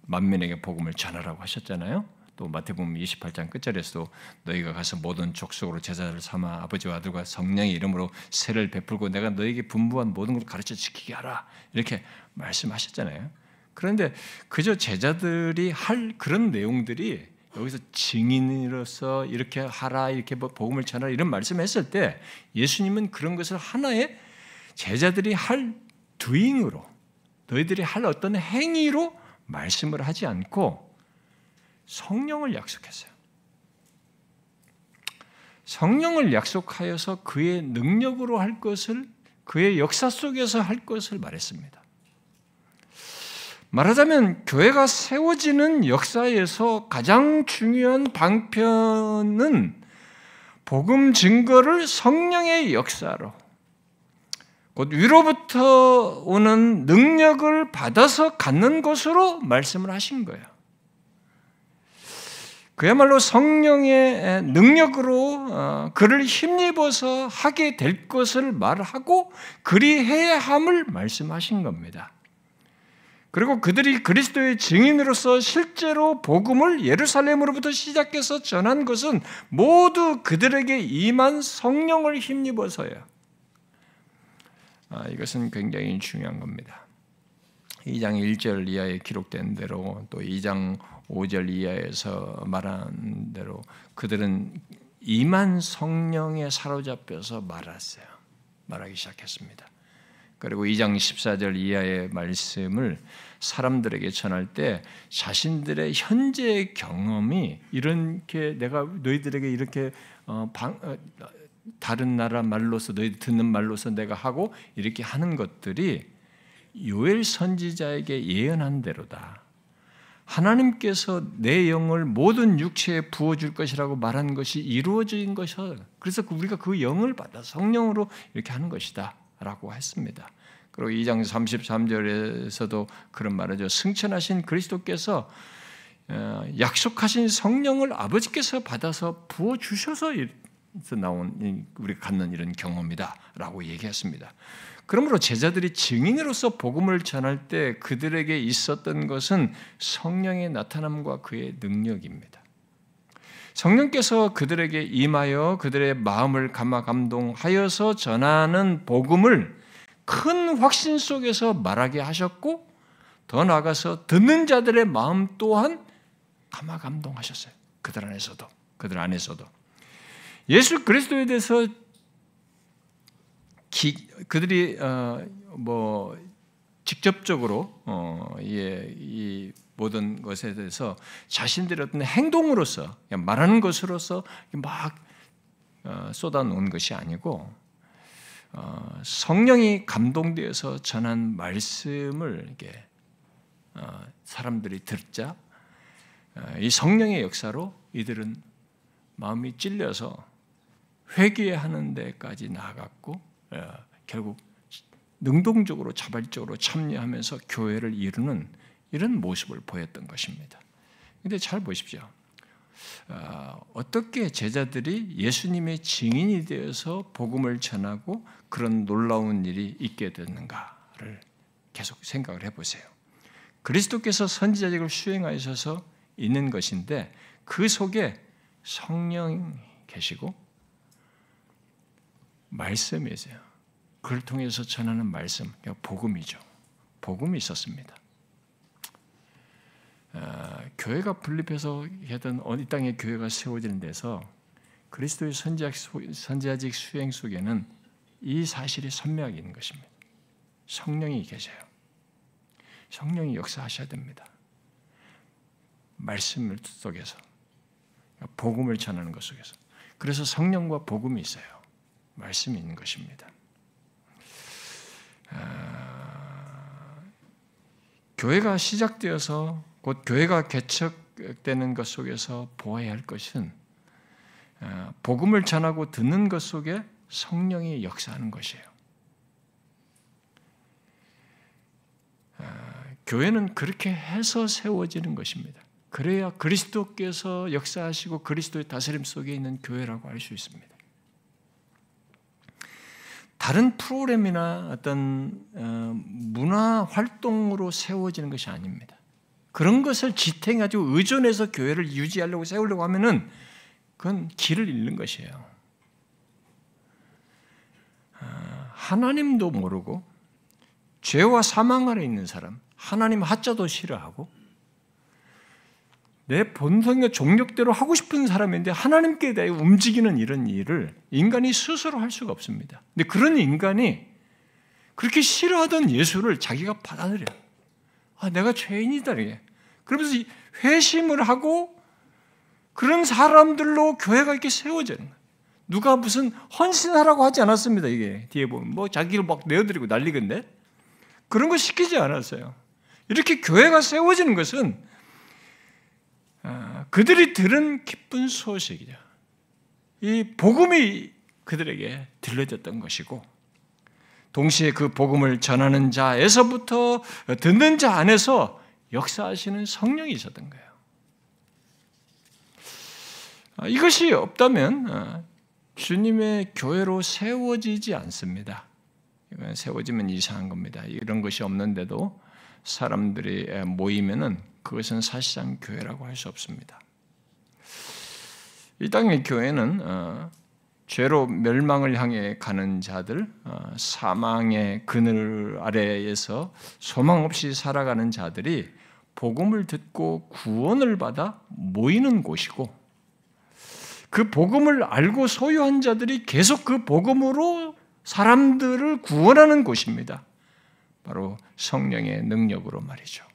만민에게 복음을 전하라고 하셨잖아요. 또 마태복음 28장 끝절에서도 너희가 가서 모든 족속으로 제자를 삼아 아버지와 아들과 성령의 이름으로 세를 베풀고 내가 너희에게 분부한 모든 것을 가르쳐 지키게 하라 이렇게 말씀하셨잖아요. 그런데 그저 제자들이 할 그런 내용들이 여기서 증인으로서 이렇게 하라 이렇게 복음을 전하라 이런 말씀했을 때 예수님은 그런 것을 하나의 제자들이 할 doing으로 너희들이 할 어떤 행위로 말씀을 하지 않고 성령을 약속했어요. 성령을 약속하여서 그의 능력으로 할 것을 그의 역사 속에서 할 것을 말했습니다. 말하자면 교회가 세워지는 역사에서 가장 중요한 방편은 복음 증거를 성령의 역사로 곧 위로부터 오는 능력을 받아서 갖는 것으로 말씀을 하신 거예요. 그야말로 성령의 능력으로 그를 힘입어서 하게 될 것을 말하고 그리해야 함을 말씀하신 겁니다. 그리고 그들이 그리스도의 증인으로서 실제로 복음을 예루살렘으로부터 시작해서 전한 것은 모두 그들에게 임한 성령을 힘입어서예요. 이것은 굉장히 중요한 겁니다. 2장 1절 이하에 기록된 대로 또 2장 5절 이하에서 말한 대로 그들은 임한 성령에 사로잡혀서 말하기 시작했습니다. 그리고 2장 14절 이하의 말씀을 사람들에게 전할 때 자신들의 현재의 경험이 이렇게 내가 너희들에게 이렇게 다른 나라 말로서 너희들 듣는 말로서 내가 하고 이렇게 하는 것들이 요엘 선지자에게 예언한 대로다. 하나님께서 내 영을 모든 육체에 부어줄 것이라고 말한 것이 이루어진 것이다. 그래서 우리가 그 영을 받아 성령으로 이렇게 하는 것이다 라고 했습니다. 그리고 2장 33절에서도 그런 말이죠. 승천하신 그리스도께서 약속하신 성령을 아버지께서 받아서 부어주셔서 나온 우리가 갖는 이런 경험이다 라고 얘기했습니다. 그러므로 제자들이 증인으로서 복음을 전할 때 그들에게 있었던 것은 성령의 나타남과 그의 능력입니다. 성령께서 그들에게 임하여 그들의 마음을 감화감동하여서 전하는 복음을 큰 확신 속에서 말하게 하셨고 더 나아가서 듣는 자들의 마음 또한 감화감동하셨어요. 그들 안에서도 예수 그리스도에 대해서 그들이 직접적으로 이 모든 것에 대해서 자신들의 어떤 행동으로서 말하는 것으로서 막 쏟아놓은 것이 아니고 성령이 감동되어서 전한 말씀을 이렇게 사람들이 듣자 이 성령의 역사로 이들은 마음이 찔려서 회개하는 데까지 나아갔고 결국 능동적으로 자발적으로 참여하면서 교회를 이루는 이런 모습을 보였던 것입니다. 그런데 잘 보십시오. 어떻게 제자들이 예수님의 증인이 되어서 복음을 전하고 그런 놀라운 일이 있게 됐는가를 계속 생각을 해보세요. 그리스도께서 선지자직을 수행하셔서 있는 것인데 그 속에 성령이 계시고 말씀이 있어요. 그를 통해서 전하는 말씀, 복음이죠. 복음이 있었습니다. 교회가 분립해서 하던 이 땅에 교회가 세워지는 데서 그리스도의 선지자직 수행 속에는 이 사실이 선명하게 있는 것입니다. 성령이 계셔요. 성령이 역사하셔야 됩니다. 말씀 속에서, 복음을 전하는 것 속에서. 그래서 성령과 복음이 있어요. 말씀이 있는 것입니다. 교회가 시작되어서 곧 교회가 개척되는 것 속에서 보아야 할 것은 복음을 전하고 듣는 것 속에 성령이 역사하는 것이에요. 교회는 그렇게 해서 세워지는 것입니다. 그래야 그리스도께서 역사하시고 그리스도의 다스림 속에 있는 교회라고 할 수 있습니다. 다른 프로그램이나 어떤 문화 활동으로 세워지는 것이 아닙니다. 그런 것을 지탱해가지고 의존해서 교회를 유지하려고 세우려고 하면은 그건 길을 잃는 것이에요. 하나님도 모르고 죄와 사망 아래 있는 사람, 하나님 하자도 싫어하고 내 본성의 종력대로 하고 싶은 사람인데 하나님께 대해 움직이는 이런 일을 인간이 스스로 할 수가 없습니다. 근데 그런 인간이 그렇게 싫어하던 예수를 자기가 받아들여요. 내가 죄인이다. 이게. 그러면서 회심을 하고 그런 사람들로 교회가 이렇게 세워지는 거예요. 누가 무슨 헌신하라고 하지 않았습니다. 이게 뒤에 보면 자기를 막 내어드리고 난리건데 그런 거 시키지 않았어요. 이렇게 교회가 세워지는 것은 그들이 들은 기쁜 소식이죠. 이 복음이 그들에게 들려졌던 것이고 동시에 그 복음을 전하는 자에서부터 듣는 자 안에서 역사하시는 성령이 있었던 거예요. 이것이 없다면 주님의 교회로 세워지지 않습니다. 세워지면 이상한 겁니다. 이런 것이 없는데도 사람들이 모이면은 그것은 사실상 교회라고 할 수 없습니다. 이 땅의 교회는 죄로 멸망을 향해 가는 자들, 사망의 그늘 아래에서 소망 없이 살아가는 자들이 복음을 듣고 구원을 받아 모이는 곳이고 그 복음을 알고 소유한 자들이 계속 그 복음으로 사람들을 구원하는 곳입니다. 바로 성령의 능력으로 말이죠.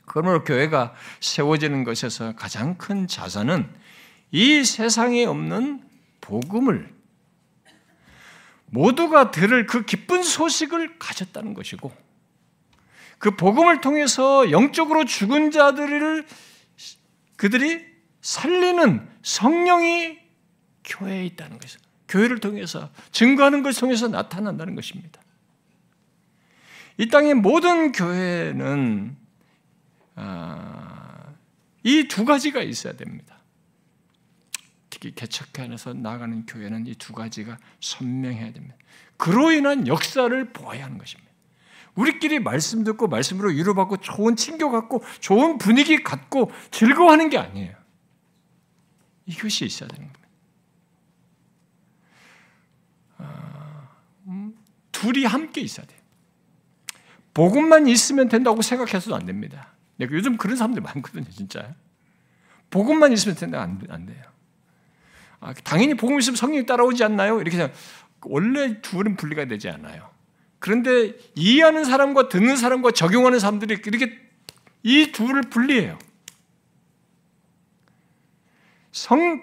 그러므로 교회가 세워지는 것에서 가장 큰 자산은 이 세상에 없는 복음을 모두가 들을 그 기쁜 소식을 가졌다는 것이고 그 복음을 통해서 영적으로 죽은 자들을 그들이 살리는 성령이 교회에 있다는 것이죠. 교회를 통해서 증거하는 것을 통해서 나타난다는 것입니다. 이 땅의 모든 교회는 이 두 가지가 있어야 됩니다. 특히 개척회 안에서 나아가는 교회는 이 두 가지가 선명해야 됩니다. 그로 인한 역사를 보아야 하는 것입니다. 우리끼리 말씀 듣고 말씀으로 위로받고 좋은 친교 갖고 좋은 분위기 갖고 즐거워하는 게 아니에요. 이것이 있어야 되는 겁니다. 둘이 함께 있어야 돼요. 복음만 있으면 된다고 생각해서도 안 됩니다. 요즘 그런 사람들 많거든요, 진짜. 복음만 있으면 된다 안 돼요. 당연히 복음 있으면 성령이 따라오지 않나요? 이렇게 생각. 원래 둘은 분리가 되지 않아요. 그런데 이해하는 사람과 듣는 사람과 적용하는 사람들이 이렇게 이 둘을 분리해요.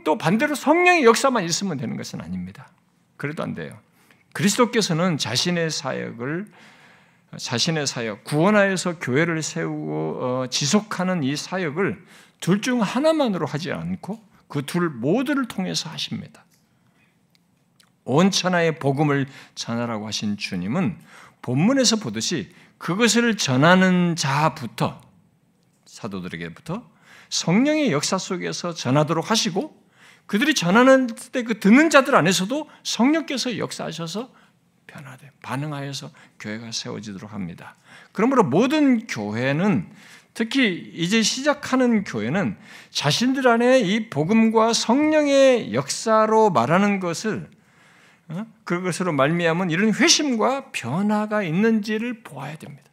또 반대로 성령의 역사만 있으면 되는 것은 아닙니다. 그래도 안 돼요. 그리스도께서는 자신의 사역, 구원하여서 교회를 세우고 지속하는 이 사역을 둘 중 하나만으로 하지 않고 그 둘 모두를 통해서 하십니다. 온 천하의 복음을 전하라고 하신 주님은 본문에서 보듯이 그것을 전하는 자부터 사도들에게부터 성령의 역사 속에서 전하도록 하시고 그들이 전하는 때 그 듣는 자들 안에서도 성령께서 역사하셔서 변화돼 반응하여서 교회가 세워지도록 합니다. 그러므로 모든 교회는 특히 이제 시작하는 교회는 자신들 안에 이 복음과 성령의 역사로 말하는 것을 그것으로 말미암은 이런 회심과 변화가 있는지를 보아야 됩니다.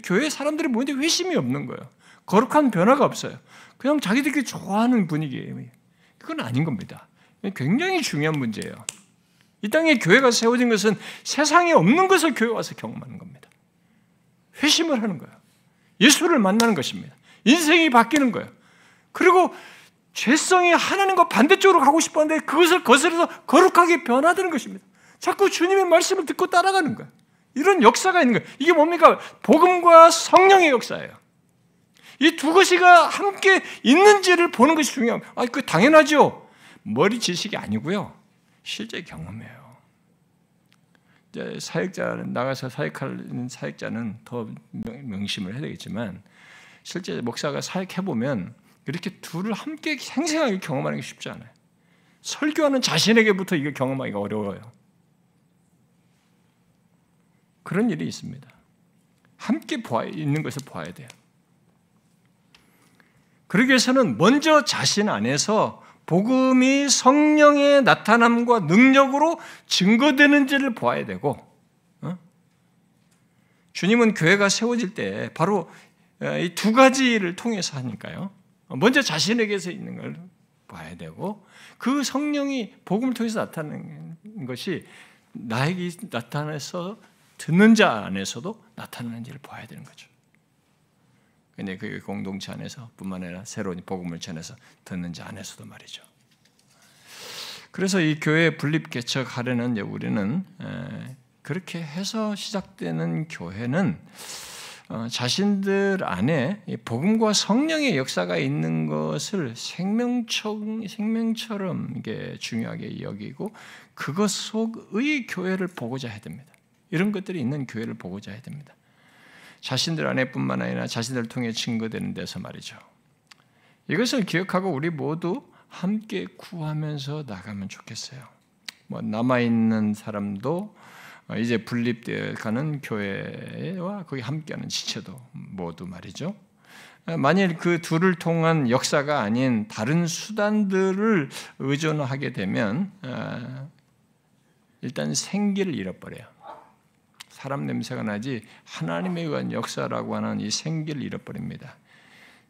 교회 사람들이 모이는데 회심이 없는 거예요. 거룩한 변화가 없어요. 그냥 자기들끼리 좋아하는 분위기예요. 그건 아닌 겁니다. 굉장히 중요한 문제예요. 이 땅에 교회가 세워진 것은 세상에 없는 것을 교회 와서 경험하는 겁니다. 회심을 하는 거예요. 예수를 만나는 것입니다. 인생이 바뀌는 거예요. 그리고 죄성이 하나님과 반대쪽으로 가고 싶었는데 그것을 거스려서 거룩하게 변화되는 것입니다. 자꾸 주님의 말씀을 듣고 따라가는 거예요. 이런 역사가 있는 거예요. 이게 뭡니까? 복음과 성령의 역사예요. 이 두 가지가 함께 있는지를 보는 것이 중요합니다. 그 당연하죠. 머리 지식이 아니고요. 실제 경험이에요. 이제 사역자는 나가서 사역하는 사역자는 더 명심을 해야 되겠지만 실제 목사가 사역해 보면 이렇게 둘을 함께 생생하게 경험하는 게 쉽지 않아요. 설교하는 자신에게부터 이거 경험하기가 어려워요. 그런 일이 있습니다. 함께 있는 것을 봐야 돼요. 그러기 위해서는 먼저 자신 안에서 복음이 성령의 나타남과 능력으로 증거되는지를 봐야 되고, 주님은 교회가 세워질 때 바로 이 두 가지를 통해서 하니까요. 먼저 자신에게서 있는 걸 봐야 되고, 그 성령이 복음을 통해서 나타나는 것이 나에게 나타나서 듣는 자 안에서도 나타나는지를 봐야 되는 거죠. 근데 그 공동체 안에서 뿐만 아니라 새로운 복음을 전해서 듣는 자 안에서도 말이죠. 그래서 이 교회 분립 개척하려는 우리는 그렇게 해서 시작되는 교회는 자신들 안에 복음과 성령의 역사가 있는 것을 생명처럼 이게 중요하게 여기고 그것 속의 교회를 보고자 해야 됩니다. 이런 것들이 있는 교회를 보고자 해야 됩니다. 자신들 안에뿐만 아니라 자신들을 통해 증거되는 데서 말이죠. 이것을 기억하고 우리 모두 함께 구하면서 나가면 좋겠어요. 남아있는 사람도 이제 분립되어 가는 교회와 거기 함께하는 지체도 모두 말이죠. 만일 그 둘을 통한 역사가 아닌 다른 수단들을 의존하게 되면 일단 생기를 잃어버려요. 사람 냄새가 나지 하나님에 의한 역사라고 하는 이 생기를 잃어버립니다.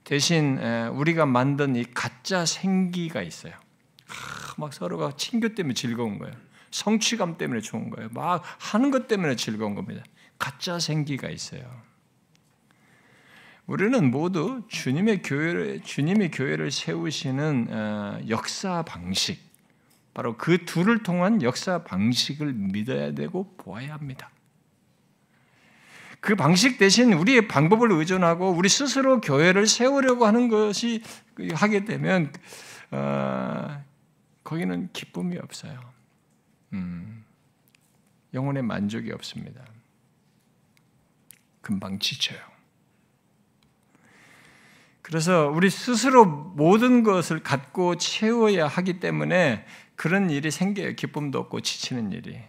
대신 우리가 만든 이 가짜 생기가 있어요. 막 서로가 친교 때문에 즐거운 거예요. 성취감 때문에 좋은 거예요. 막 하는 것 때문에 즐거운 겁니다. 가짜 생기가 있어요. 우리는 모두 주님의 교회를 세우시는 역사 방식, 바로 그 둘을 통한 역사 방식을 믿어야 되고 보아야 합니다. 그 방식 대신 우리의 방법을 의존하고 우리 스스로 교회를 세우려고 하는 것이 하게 되면 거기는 기쁨이 없어요. 영혼의 만족이 없습니다. 금방 지쳐요. 그래서 우리 스스로 모든 것을 갖고 채워야 하기 때문에 그런 일이 생겨요. 기쁨도 없고 지치는 일이.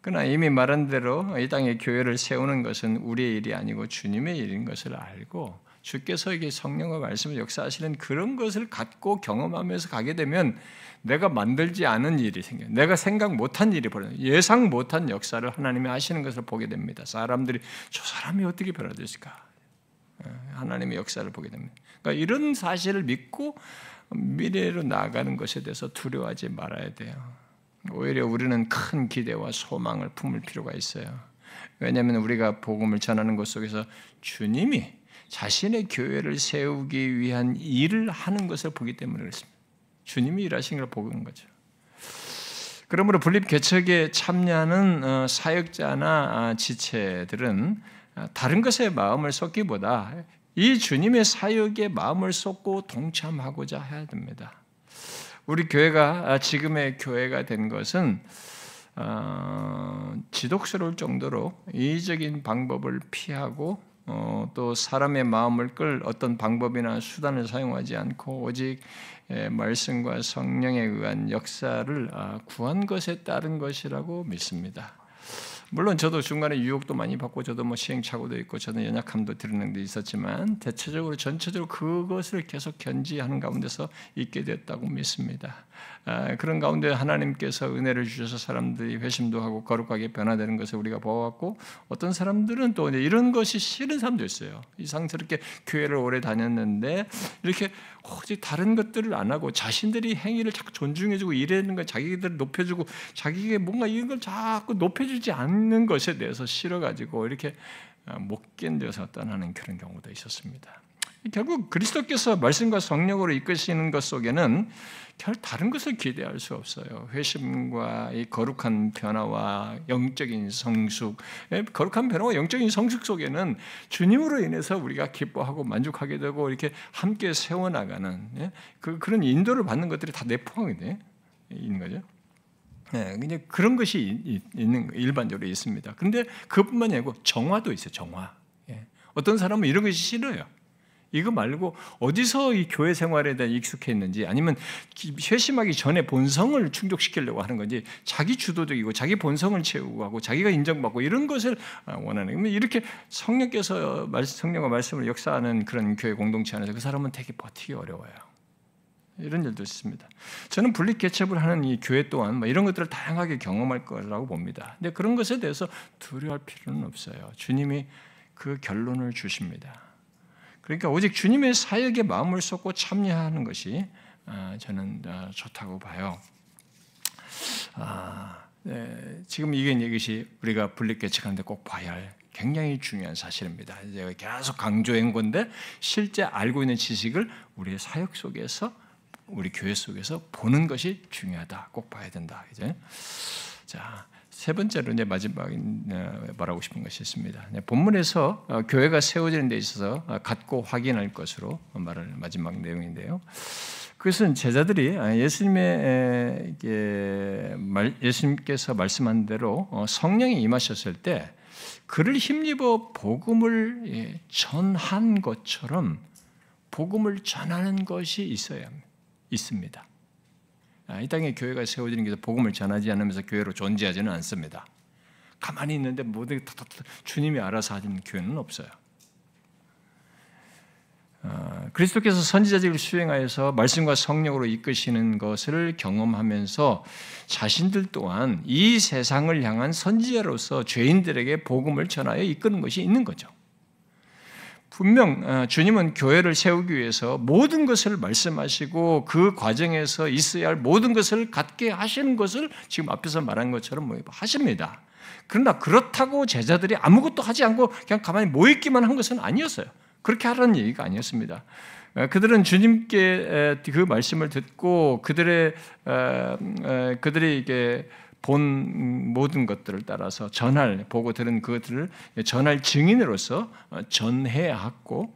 그러나 이미 말한 대로 이 땅에 교회를 세우는 것은 우리의 일이 아니고 주님의 일인 것을 알고 주께서 이게 성령과 말씀을 역사하시는 그런 것을 갖고 경험하면서 가게 되면 내가 만들지 않은 일이 생겨요. 내가 생각 못한 일이 벌어져요. 예상 못한 역사를 하나님이 하시는 것을 보게 됩니다. 사람들이 저 사람이 어떻게 변화됐을까? 하나님의 역사를 보게 됩니다. 그러니까 이런 사실을 믿고 미래로 나아가는 것에 대해서 두려워하지 말아야 돼요. 오히려 우리는 큰 기대와 소망을 품을 필요가 있어요. 왜냐하면 우리가 복음을 전하는 것 속에서 주님이 자신의 교회를 세우기 위한 일을 하는 것을 보기 때문에 그렇습니다. 주님이 일하신 걸 보는 거죠. 그러므로 분립 개척에 참여하는 사역자나 지체들은 다른 것에 마음을 쏟기보다 이 주님의 사역에 마음을 쏟고 동참하고자 해야 됩니다. 우리 교회가 지금의 교회가 된 것은 지독스러울 정도로 이의적인 방법을 피하고 또 사람의 마음을 끌 어떤 방법이나 수단을 사용하지 않고 오직 말씀과 성령에 의한 역사를 구한 것에 따른 것이라고 믿습니다. 물론 저도 중간에 유혹도 많이 받고 저도 시행착오도 있고 저는 연약함도 드러낸 데 있었지만 대체적으로 전체적으로 그것을 계속 견지하는 가운데서 있게 됐다고 믿습니다. 그런 가운데 하나님께서 은혜를 주셔서 사람들이 회심도 하고 거룩하게 변화되는 것을 우리가 보았고 어떤 사람들은 또 이런 것이 싫은 사람도 있어요. 이상스럽게 교회를 오래 다녔는데 이렇게 오직 다른 것들을 안 하고 자신들이 행위를 자꾸 존중해주고 이래는 걸 자기들을 높여주고 자기가 뭔가 이런 걸 자꾸 높여주지 않는 것에 대해서 싫어가지고 이렇게 못 견뎌서 떠나는 그런 경우도 있었습니다. 결국 그리스도께서 말씀과 성령으로 이끄시는 것 속에는 다른 것을 기대할 수 없어요. 회심과 이 거룩한 변화와 영적인 성숙, 거룩한 변화와 영적인 성숙 속에는 주님으로 인해서 우리가 기뻐하고 만족하게 되고 이렇게 함께 세워나가는 그런 인도를 받는 것들이 다 내포하게 있는 거죠. 근데 그런 것이 일반적으로 있습니다. 그런데 그것뿐만이 아니고 정화도 있어요. 정화. 어떤 사람은 이런 것이 싫어요. 이거 말고 어디서 이 교회 생활에 대해 익숙해 있는지 아니면 회심하기 전에 본성을 충족시키려고 하는 건지 자기 주도적이고 자기 본성을 채우고 하고 자기가 인정받고 이런 것을 원하는 이렇게 성령께서 성령과 말씀을 역사하는 그런 교회 공동체 안에서 그 사람은 되게 버티기 어려워요. 이런 일도 있습니다. 저는 분립 개척을 하는 이 교회 또한 이런 것들을 다양하게 경험할 거라고 봅니다. 근데 그런 것에 대해서 두려워할 필요는 없어요. 주님이 그 결론을 주십니다. 그러니까 오직 주님의 사역에 마음을 쏟고 참여하는 것이 저는 좋다고 봐요. 지금 이것이 우리가 분립 개척하는데 꼭 봐야 할 굉장히 중요한 사실입니다. 제가 계속 강조한 건데 실제 알고 있는 지식을 우리의 사역 속에서 우리 교회 속에서 보는 것이 중요하다. 꼭 봐야 된다. 이제 자. 세 번째로 이제 마지막에 말하고 싶은 것이 있습니다. 본문에서 교회가 세워지는 데 있어서 갖고 확인할 것으로 말할 마지막 내용인데요. 그것은 제자들이 예수님께서 말씀한 대로 성령이 임하셨을 때 그를 힘입어 복음을 전한 것처럼 복음을 전하는 것이 있어야 있습니다. 이 땅에 교회가 세워지는 게 복음을 전하지 않으면서 교회로 존재하지는 않습니다. 가만히 있는데 모두 주님이 알아서 하는 교회는 없어요. 그리스도께서 선지자직을 수행하여서 말씀과 성령으로 이끄시는 것을 경험하면서 자신들 또한 이 세상을 향한 선지자로서 죄인들에게 복음을 전하여 이끄는 것이 있는 거죠. 분명 주님은 교회를 세우기 위해서 모든 것을 말씀하시고 그 과정에서 있어야 할 모든 것을 갖게 하시는 것을 지금 앞에서 말한 것처럼 하십니다. 그러나 그렇다고 제자들이 아무것도 하지 않고 그냥 가만히 모였기만 한 것은 아니었어요. 그렇게 하라는 얘기가 아니었습니다. 그들은 주님께 그 말씀을 듣고 그들이 이게 본 모든 것들을 따라서 보고 들은 그것들을 전할 증인으로서 전해야 하고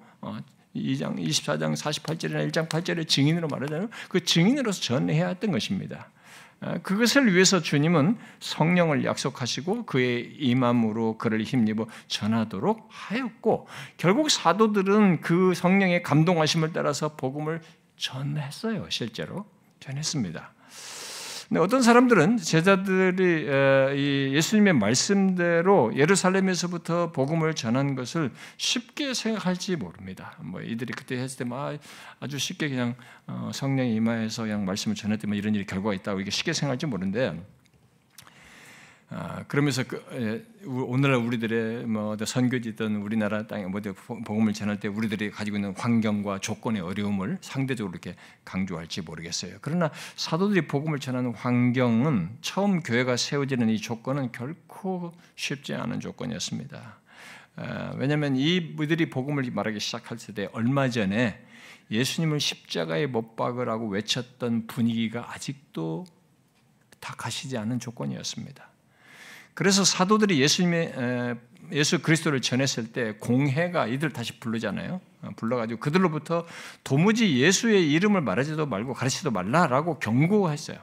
2장 24장 48절이나 1장 8절의 증인으로 말하자면 그 증인으로서 전해야 했던 것입니다. 그것을 위해서 주님은 성령을 약속하시고 그의 임함으로 그를 힘입어 전하도록 하였고 결국 사도들은 그 성령의 감동하심을 따라서 복음을 전했어요. 실제로 전했습니다. 어떤 사람들은 제자들이 예수님의 말씀대로 예루살렘에서부터 복음을 전한 것을 쉽게 생각할지 모릅니다. 이들이 그때 했을 때 아주 쉽게 그냥 성령이 임하여서 그냥 말씀을 전했더니 이런 일이 결과가 있다고 이게 쉽게 생각할지 모르는데 그러면서 오늘날 우리들의 선교지든 우리나라 땅에 복음을 전할 때 우리들이 가지고 있는 환경과 조건의 어려움을 상대적으로 이렇게 강조할지 모르겠어요. 그러나 사도들이 복음을 전하는 환경은 처음 교회가 세워지는 이 조건은 결코 쉽지 않은 조건이었습니다. 왜냐하면 이들이 복음을 말하기 시작했을 때 얼마 전에 예수님을 십자가에 못 박으라고 외쳤던 분위기가 아직도 다 가시지 않은 조건이었습니다. 그래서 사도들이 예수 그리스도를 전했을 때 공회가 이들 다시 부르잖아요. 불러가지고 그들로부터 도무지 예수의 이름을 말하지도 말고 가르치지도 말라라고 경고했어요.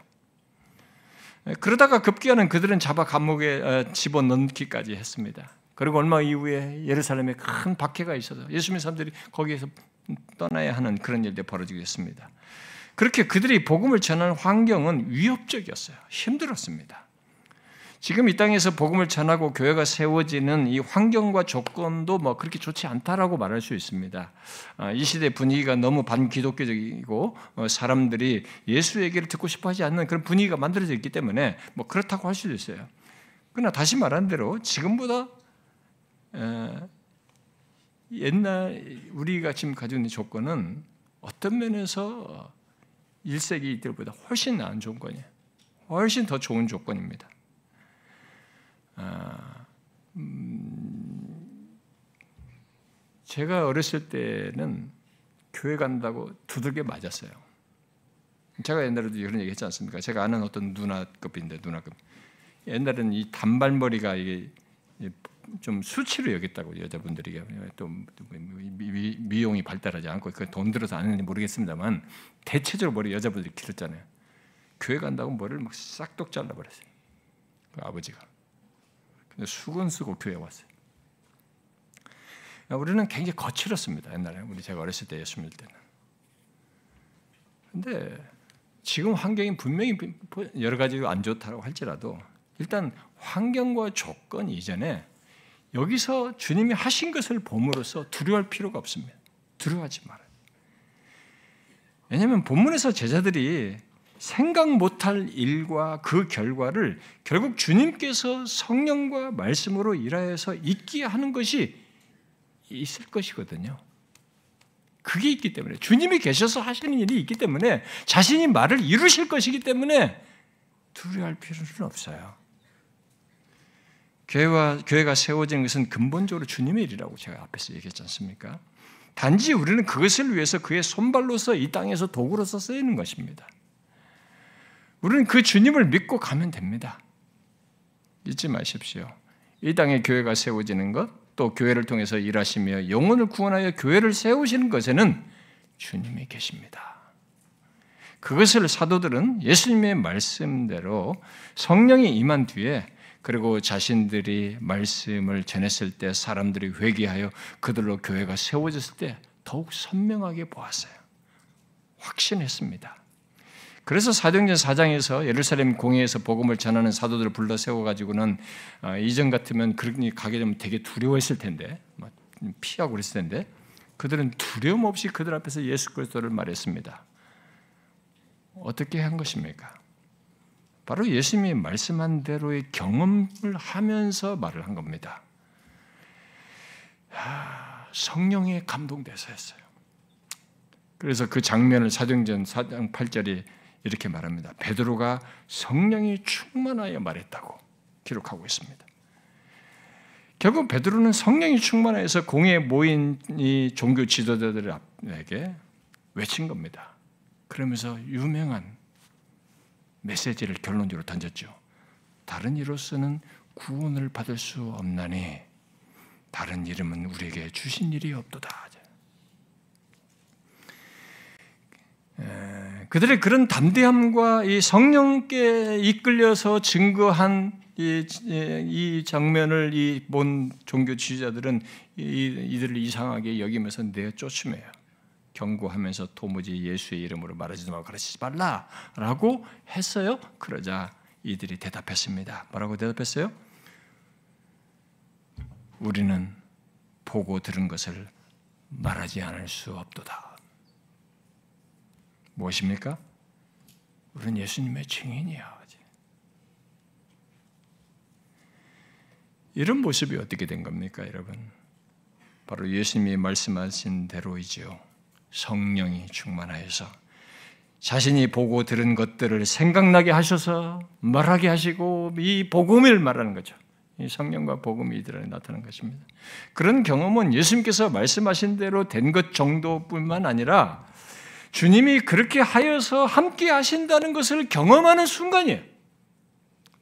그러다가 급기야는 그들은 잡아 감옥에 집어넣기까지 했습니다. 그리고 얼마 이후에 예루살렘에 큰 박해가 있어서 예수 믿는 사람들이 거기에서 떠나야 하는 그런 일들이 벌어지게 됐습니다. 그렇게 그들이 복음을 전하는 환경은 위협적이었어요. 힘들었습니다. 지금 이 땅에서 복음을 전하고 교회가 세워지는 이 환경과 조건도 그렇게 좋지 않다라고 말할 수 있습니다. 이 시대 분위기가 너무 반기독교적이고 사람들이 예수 얘기를 듣고 싶어하지 않는 그런 분위기가 만들어져 있기 때문에 그렇다고 할 수도 있어요. 그러나 다시 말한 대로 지금보다 옛날 우리가 지금 가지고 있는 조건은 어떤 면에서 1세기 이들보다 훨씬 나은 조건이에요. 훨씬 더 좋은 조건입니다. 제가 어렸을 때는 교회 간다고 두들겨 맞았어요. 제가 옛날에도 이런 얘기 했지 않습니까? 제가 아는 어떤 누나급인데, 누나급. 옛날에는 이 단발머리가 이게 좀 수치로 여겼다고, 여자분들이. 또 미용이 발달하지 않고 돈 들어서 안 했는지 모르겠습니다만 대체적으로 머리 여자분들이 길었잖아요. 교회 간다고 머리를 막 싹둑 잘라버렸어요. 그 아버지가. 근데 수건 쓰고 교회에 왔어요. 우리는 굉장히 거칠었습니다. 옛날에 제가 어렸을 때 예수 믿을 때는. 근데 지금 환경이 분명히 여러 가지 안 좋다고 할지라도 일단 환경과 조건 이전에 여기서 주님이 하신 것을 봄으로써 두려워할 필요가 없습니다. 두려워하지 말아요. 왜냐하면 본문에서 제자들이 생각 못할 일과 그 결과를 결국 주님께서 성령과 말씀으로 일하여서 있게 하는 것이 있을 것이거든요. 그게 있기 때문에 주님이 계셔서 하시는 일이 있기 때문에 자신이 말을 이루실 것이기 때문에 두려워할 필요는 없어요. 교회가 세워지는 것은 근본적으로 주님의 일이라고 제가 앞에서 얘기했지 않습니까? 단지 우리는 그것을 위해서 그의 손발로서 이 땅에서 도구로서 쓰이는 것입니다. 우리는 그 주님을 믿고 가면 됩니다. 잊지 마십시오. 이 땅에 교회가 세워지는 것, 또 교회를 통해서 일하시며 영혼을 구원하여 교회를 세우시는 것에는 주님이 계십니다. 그것을 사도들은 예수님의 말씀대로 성령이 임한 뒤에 그리고 자신들이 말씀을 전했을 때 사람들이 회개하여 그들로 교회가 세워졌을 때 더욱 선명하게 보았어요. 확신했습니다. 그래서 사도행전 4장에서 예루살렘 공회에서 복음을 전하는 사도들을 불러 세워가지고는 이전 같으면 그렇게 가게 되면 되게 두려워했을 텐데 피하고 그랬을 텐데 그들은 두려움 없이 그들 앞에서 예수 그리스도를 말했습니다. 어떻게 한 것입니까? 바로 예수님이 말씀한 대로의 경험을 하면서 말을 한 겁니다. 성령에 감동돼서 했어요. 그래서 그 장면을 사도행전 4장 8절이 이렇게 말합니다. 베드로가 성령이 충만하여 말했다고 기록하고 있습니다. 결국 베드로는 성령이 충만하여서 공회에 모인 이 종교 지도자들에게 외친 겁니다. 그러면서 유명한 메시지를 결론적으로 던졌죠. 다른 이로서는 구원을 받을 수 없나니 다른 이름은 우리에게 주신 일이 없도다. 그들의 그런 담대함과 이 성령께 이끌려서 증거한 이 장면을 이 본 종교 지도자들은 이들을 이상하게 여기면서 내쫓으며요. 경고하면서 도무지 예수의 이름으로 말하지도 말고 가르치지 말라라고 했어요. 그러자 이들이 대답했습니다. 뭐라고 대답했어요? 우리는 보고 들은 것을 말하지 않을 수 없도다. 무엇입니까? 우리는 예수님의 증인이야. 이런 모습이 어떻게 된 겁니까, 여러분? 바로 예수님이 말씀하신 대로이지요. 성령이 충만하여서 자신이 보고 들은 것들을 생각나게 하셔서 말하게 하시고 이 복음을 말하는 거죠. 이 성령과 복음이 이들 안에 나타나는 것입니다. 그런 경험은 예수님께서 말씀하신 대로 된 것 정도뿐만 아니라 주님이 그렇게 하여서 함께 하신다는 것을 경험하는 순간이에요.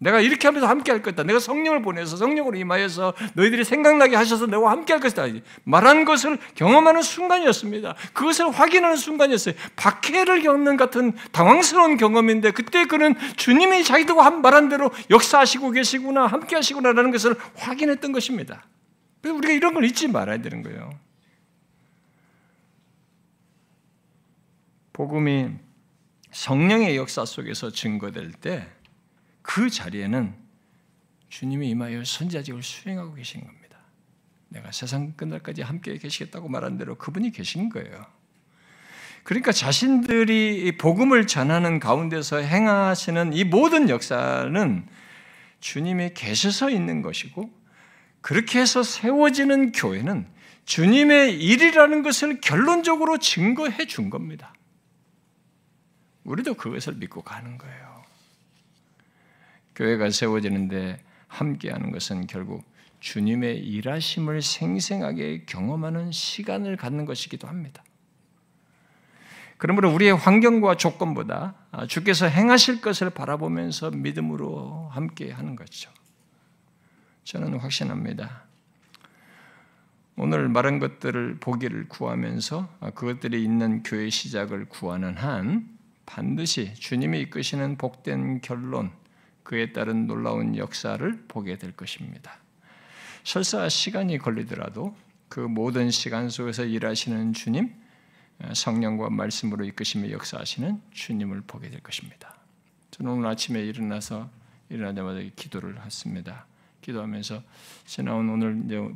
내가 이렇게 하면서 함께 할 것이다. 내가 성령을 보내서 성령으로 임하여서 너희들이 생각나게 하셔서 내가 함께 할 것이다. 말한 것을 경험하는 순간이었습니다. 그것을 확인하는 순간이었어요. 박해를 겪는 같은 당황스러운 경험인데 그때 그는 주님이 자기들과 말한 대로 역사하시고 계시구나, 함께 하시구나라는 것을 확인했던 것입니다. 그래서 우리가 이런 걸 잊지 말아야 되는 거예요. 복음이 성령의 역사 속에서 증거될 때 그 자리에는 주님이 임하여 선지자직을 수행하고 계신 겁니다. 내가 세상 끝날까지 함께 계시겠다고 말한 대로 그분이 계신 거예요. 그러니까 자신들이 복음을 전하는 가운데서 행하시는 이 모든 역사는 주님이 계셔서 있는 것이고 그렇게 해서 세워지는 교회는 주님의 일이라는 것을 결론적으로 증거해 준 겁니다. 우리도 그것을 믿고 가는 거예요. 교회가 세워지는데 함께하는 것은 결국 주님의 일하심을 생생하게 경험하는 시간을 갖는 것이기도 합니다. 그러므로 우리의 환경과 조건보다 주께서 행하실 것을 바라보면서 믿음으로 함께 하는 것이죠. 저는 확신합니다. 오늘 말한 것들을 보기를 구하면서 그것들이 있는 교회 시작을 구하는 한 반드시 주님이 이끄시는 복된 결론, 그에 따른 놀라운 역사를 보게 될 것입니다. 설사 시간이 걸리더라도 그 모든 시간 속에서 일하시는 주님, 성령과 말씀으로 이끄시며 역사하시는 주님을 보게 될 것입니다. 저는 오늘 아침에 일어나자마자 기도를 했습니다. 기도하면서 지나온 오늘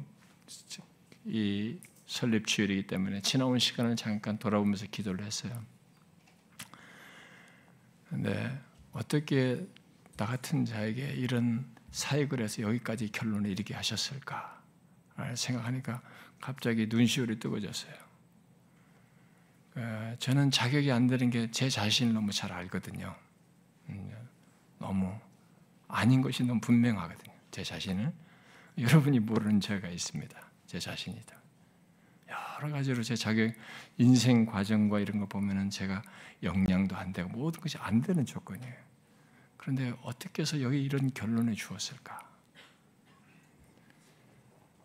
이 설립 주일이기 때문에 지나온 시간을 잠깐 돌아보면서 기도를 했어요. 근데 어떻게 나 같은 자에게 이런 사역을 해서 여기까지 결론에 이르게 하셨을까 생각하니까 갑자기 눈시울이 뜨거워졌어요. 저는 자격이 안 되는 게 제 자신을 너무 잘 알거든요. 너무 아닌 것이 너무 분명하거든요. 제 자신을. 여러분이 모르는 죄가 있습니다. 제 자신이다. 여러 가지로 제 자격, 인생 과정과 이런 거 보면은 제가 역량도 안 되고 모든 것이 안 되는 조건이에요. 그런데 어떻게 해서 여기 이런 결론을 주었을까?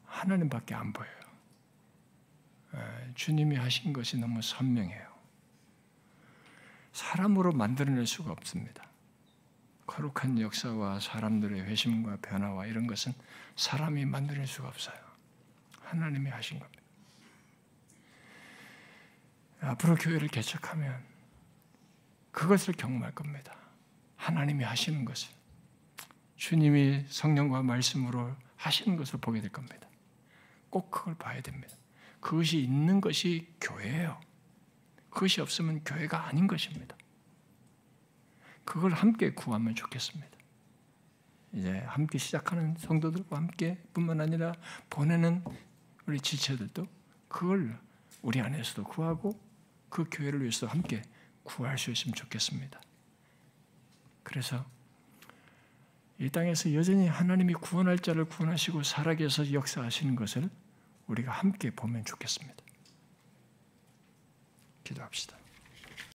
하나님밖에 안 보여요. 주님이 하신 것이 너무 선명해요. 사람으로 만들어낼 수가 없습니다. 거룩한 역사와 사람들의 회심과 변화와 이런 것은 사람이 만들어낼 수가 없어요. 하나님이 하신 겁니다. 앞으로 교회를 개척하면 그것을 경험할 겁니다. 하나님이 하시는 것을, 주님이 성령과 말씀으로 하시는 것을 보게 될 겁니다. 꼭 그걸 봐야 됩니다. 그것이 있는 것이 교회예요. 그것이 없으면 교회가 아닌 것입니다. 그걸 함께 구하면 좋겠습니다. 이제 함께 시작하는 성도들과 함께 뿐만 아니라 보내는 우리 지체들도 그걸 우리 안에서도 구하고 그 교회를 위해서 함께 구할 수 있으면 좋겠습니다. 그래서 이 땅에서 여전히 하나님이 구원할 자를 구원하시고 살아계셔서 역사하시는 것을 우리가 함께 보면 좋겠습니다. 기도합시다.